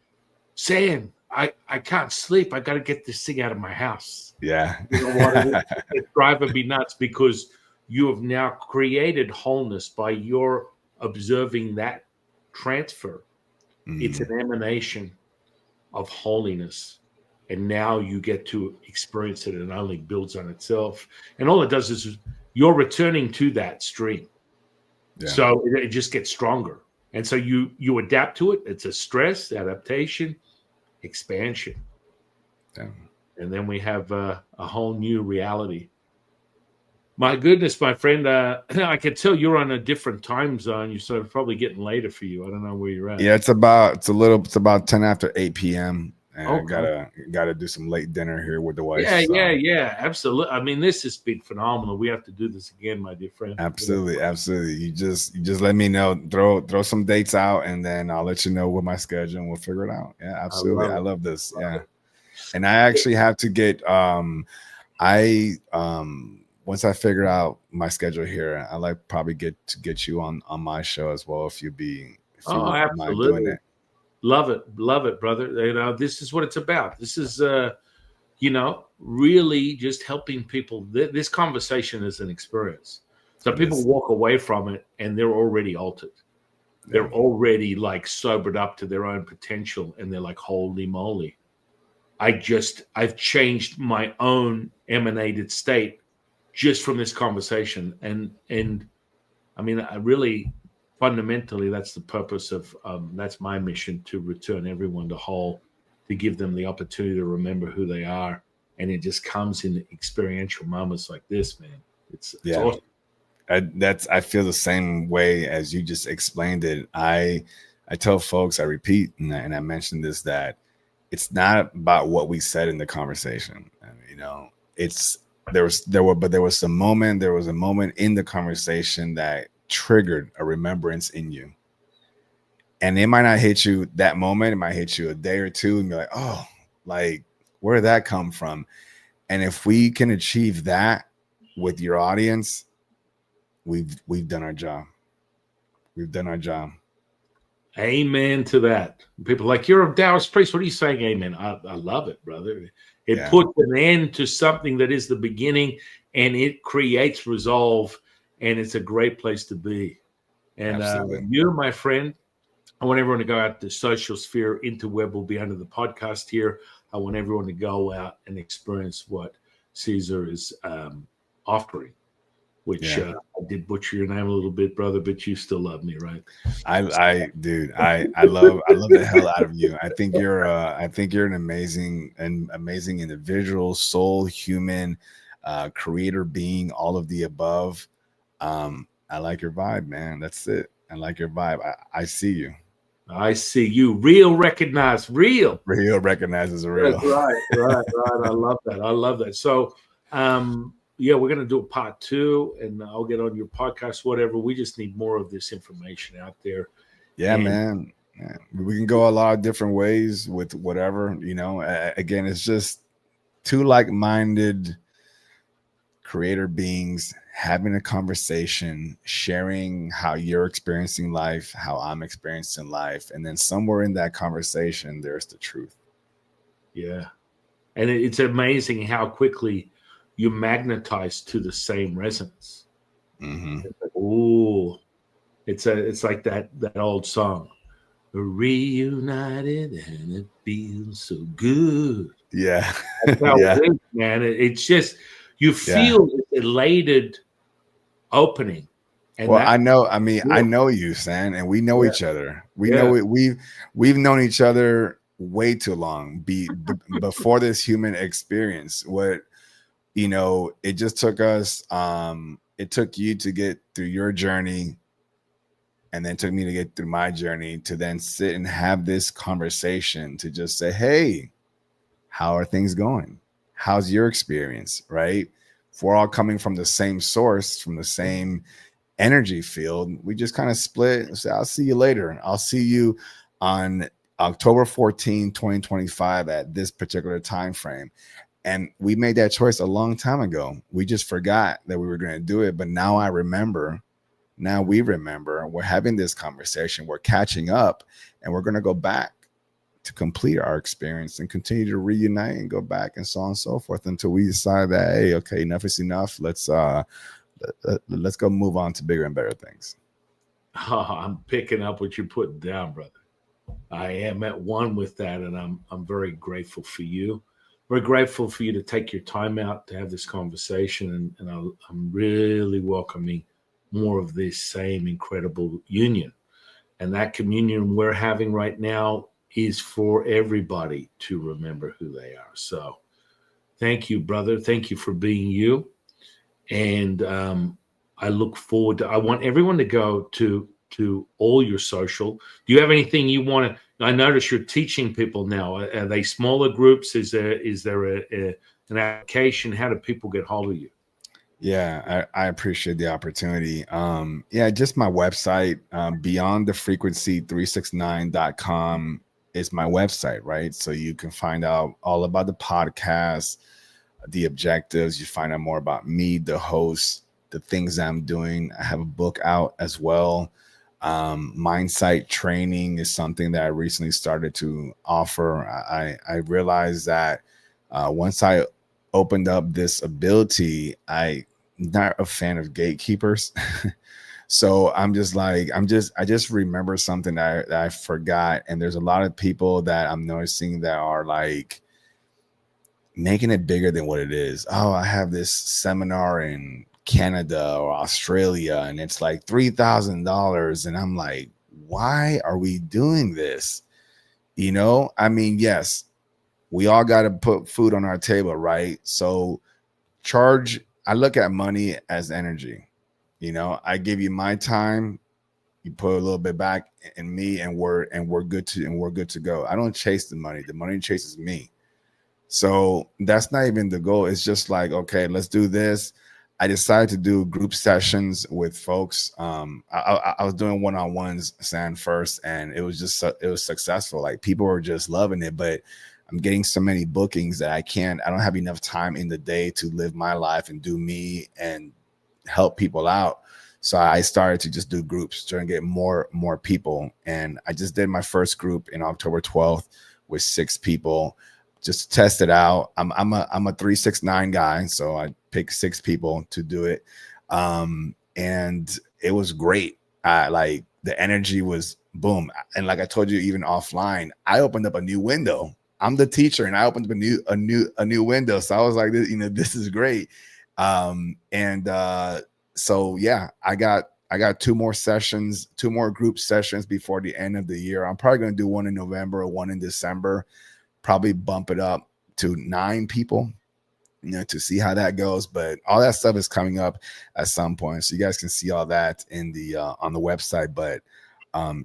Sam, I can't sleep. I got to get this thing out of my house. Yeah. You know what? It's driving me nuts, because you have now created wholeness by your observing that transfer. It's an emanation of holiness. and now you get to experience it, and it only builds on itself. And all it does is you're returning to that stream. Yeah. So it just gets stronger. And so you adapt to it. It's a stress, adaptation, expansion. Yeah. And then we have a whole new reality. My goodness, my friend, I can tell you're on a different time zone. You're sort of probably getting later for you. I don't know where you're at. Yeah, it's about 10 after 8 p.m. And Okay. I gotta do some late dinner here with the wife. Yeah, absolutely. I mean, this has been phenomenal. We have to do this again, my dear friend. Absolutely. You just let me know. Throw some dates out, and then I'll let you know what my schedule, and we'll figure it out. Yeah, absolutely. I love this. Yeah, and I actually have to get once I figure out my schedule here, I like probably get you on my show as well if you wouldn't mind doing it. Love it, brother. You know, this is what it's about. This is really just helping people. This conversation is an experience. So people walk away from it and they're already altered. Yeah. They're already like sobered up to their own potential, and they're like, holy moly. I've changed my own emanated state just from this conversation. And I mean, I really fundamentally, that's the purpose of, that's my mission, to return everyone to whole, to give them the opportunity to remember who they are. And it just comes in experiential moments like this, man. It's awesome. I feel the same way as you just explained it. I tell folks, I repeat, and I mentioned this, that it's not about what we said in the conversation. There was a moment in the conversation that triggered a remembrance in you. And it might not hit you that moment. It might hit you a day or two and be like, oh, like, where did that come from? And if we can achieve that with your audience, we've done our job. We've done our job. Amen to that. People are like, you're a Taoist priest. What are you saying? Amen. I love it, brother. It puts an end to something that is the beginning, and it creates resolve, and it's a great place to be. And you, my friend, I want everyone to go out to social sphere. Interweb will be under the podcast here. I want everyone to go out and experience what Cesar is offering. Which I did butcher your name a little bit, brother, but you still love me, right? I love the hell out of you. I think you're an amazing individual, soul, human, creator being, all of the above. I like your vibe, man. That's it. I like your vibe. I see you. I see you. Real recognizes real. Real recognizes real. That's right. I love that. So, yeah, we're going to do a part 2, and I'll get on your podcast, whatever. We just need more of this information out there. Yeah, man. Yeah. We can go a lot of different ways with whatever, again, it's just two like-minded creator beings having a conversation, sharing how you're experiencing life, how I'm experiencing life. And then somewhere in that conversation, there's the truth. Yeah. And it's amazing how quickly you magnetize to the same resonance. Mm-hmm. It's like that old song, reunited, and it feels so good. Yeah. That's how it is, man. It's just, you feel this elated opening. And I know you, San, and we know each other. We've known each other way too long before this human experience. It just took us, it took you to get through your journey, and then took me to get through my journey, to then sit and have this conversation, to just say, hey, how are things going? How's your experience? Right? If we're all coming from the same source, from the same energy field, we just kind of split and say, I'll see you later. I'll see you on October 14, 2025 at this particular time frame. And we made that choice a long time ago. We just forgot that we were going to do it. But now I remember. Now we remember. We're having this conversation. We're catching up. And we're going to go back to complete our experience and continue to reunite and go back and so on and so forth until we decide that, hey, okay, enough is enough. Let's go move on to bigger and better things. Oh, I'm picking up what you're putting down, brother. I am at one with that, and I'm very grateful for you. we're grateful for you to take your time out to have this conversation, and I'm really welcoming more of this same incredible union. And that communion we're having right now is for everybody to remember who they are. So thank you, brother. Thank you for being you. And I look forward to. I want everyone to go to all your social. Do you have anything you want to? I notice you're teaching people now. Are they smaller groups? Is there an application? How do people get hold of you? Yeah, I appreciate the opportunity. Yeah, just my website, beyondthefrequency369.com is my website, right? So you can find out all about the podcast, the objectives. You find out more about me, the host, the things I'm doing. I have a book out as well. Mindsight training is something that I recently started to offer. I realized that once I opened up this ability, I'm not a fan of gatekeepers. So I just remember something that I forgot. And there's a lot of people that I'm noticing that are like making it bigger than what it is. Oh, I have this seminar in Canada or Australia and it's like $3,000. And I'm like, why are we doing this? I mean, yes, we all got to put food on our table, right? So I look at money as energy. I give you my time, you put a little bit back in me, and we're good to go. I don't chase the money. The money chases me. So that's not even the goal. It's just like, okay, let's do this. I decided to do group sessions with folks. I was doing one-on-ones, San, first, and it was successful. Like people were just loving it, but I'm getting so many bookings that I don't have enough time in the day to live my life and do me and help people out. So I started to just do groups, trying to get more people. And I just did my first group in October 12th with 6 people just to test it out. I'm a 369 guy, so I picked 6 people to do it. And it was great. Like the energy was boom. And like I told you, even offline, I opened up a new window. I'm the teacher and I opened up a new window. So I was like, this is great. So yeah, I got 2 more sessions, 2 more group sessions before the end of the year. I'm probably going to do one in November or one in December, probably bump it up to 9 people, to see how that goes. But all that stuff is coming up at some point. So you guys can see all that in the, on the website. But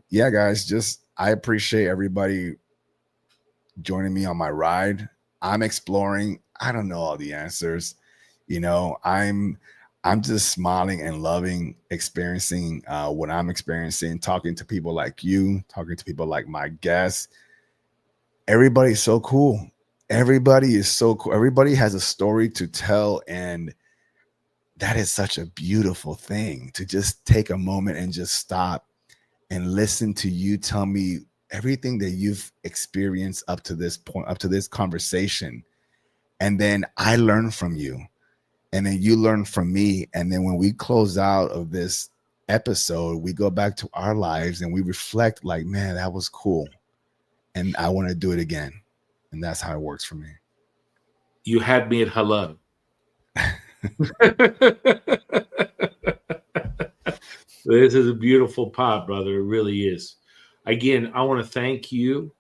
yeah, guys, I appreciate everybody joining me on my ride. I'm exploring. I don't know all the answers. I'm just smiling and loving experiencing what I'm experiencing, talking to people like you, talking to people like my guests. Everybody's so cool. Everybody is so cool. Everybody has a story to tell. And that is such a beautiful thing, to just take a moment and just stop and listen to you tell me everything that you've experienced up to this point, up to this conversation. And then I learn from you. And then you learn from me. And then when we close out of this episode, we go back to our lives and we reflect like, man, that was cool. And I want to do it again. And that's how it works for me. You had me at hello. This is a beautiful part, brother. It really is. Again, I want to thank you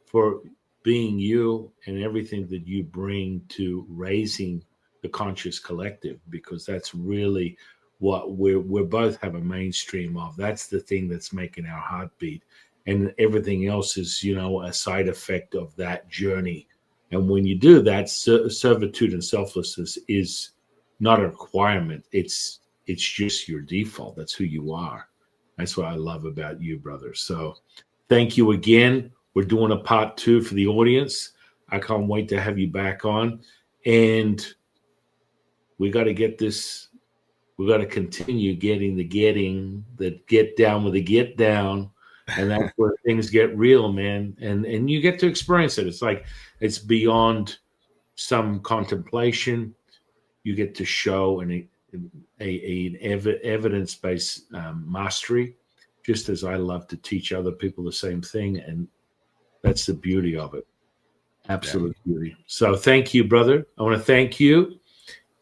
for being you and everything that you bring to raising the conscious collective, because that's really what we're both have a mainstream of. That's the thing that's making our heart beat, and everything else is, a side effect of that journey. And when you do that, servitude and selflessness is not a requirement. It's just your default. That's who you are. That's what I love about you, brother. So thank you again. We're doing a part 2 for the audience. I can't wait to have you back on. And we got to get this, we got to continue getting the get down with the get down. And that's where things get real, man. And you get to experience it. It's like, it's beyond some contemplation. You get to show an evidence-based mastery, just as I love to teach other people the same thing. And that's the beauty of it. Absolute beauty. So thank you, brother. I want to thank you.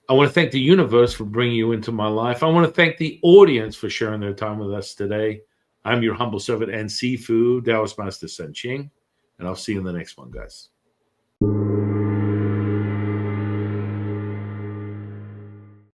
I want to thank the universe for bringing you into my life. I want to thank the audience for sharing their time with us today. I'm your humble servant and Sifu, Taoist Master San Qing, and I'll see you in the next one, guys.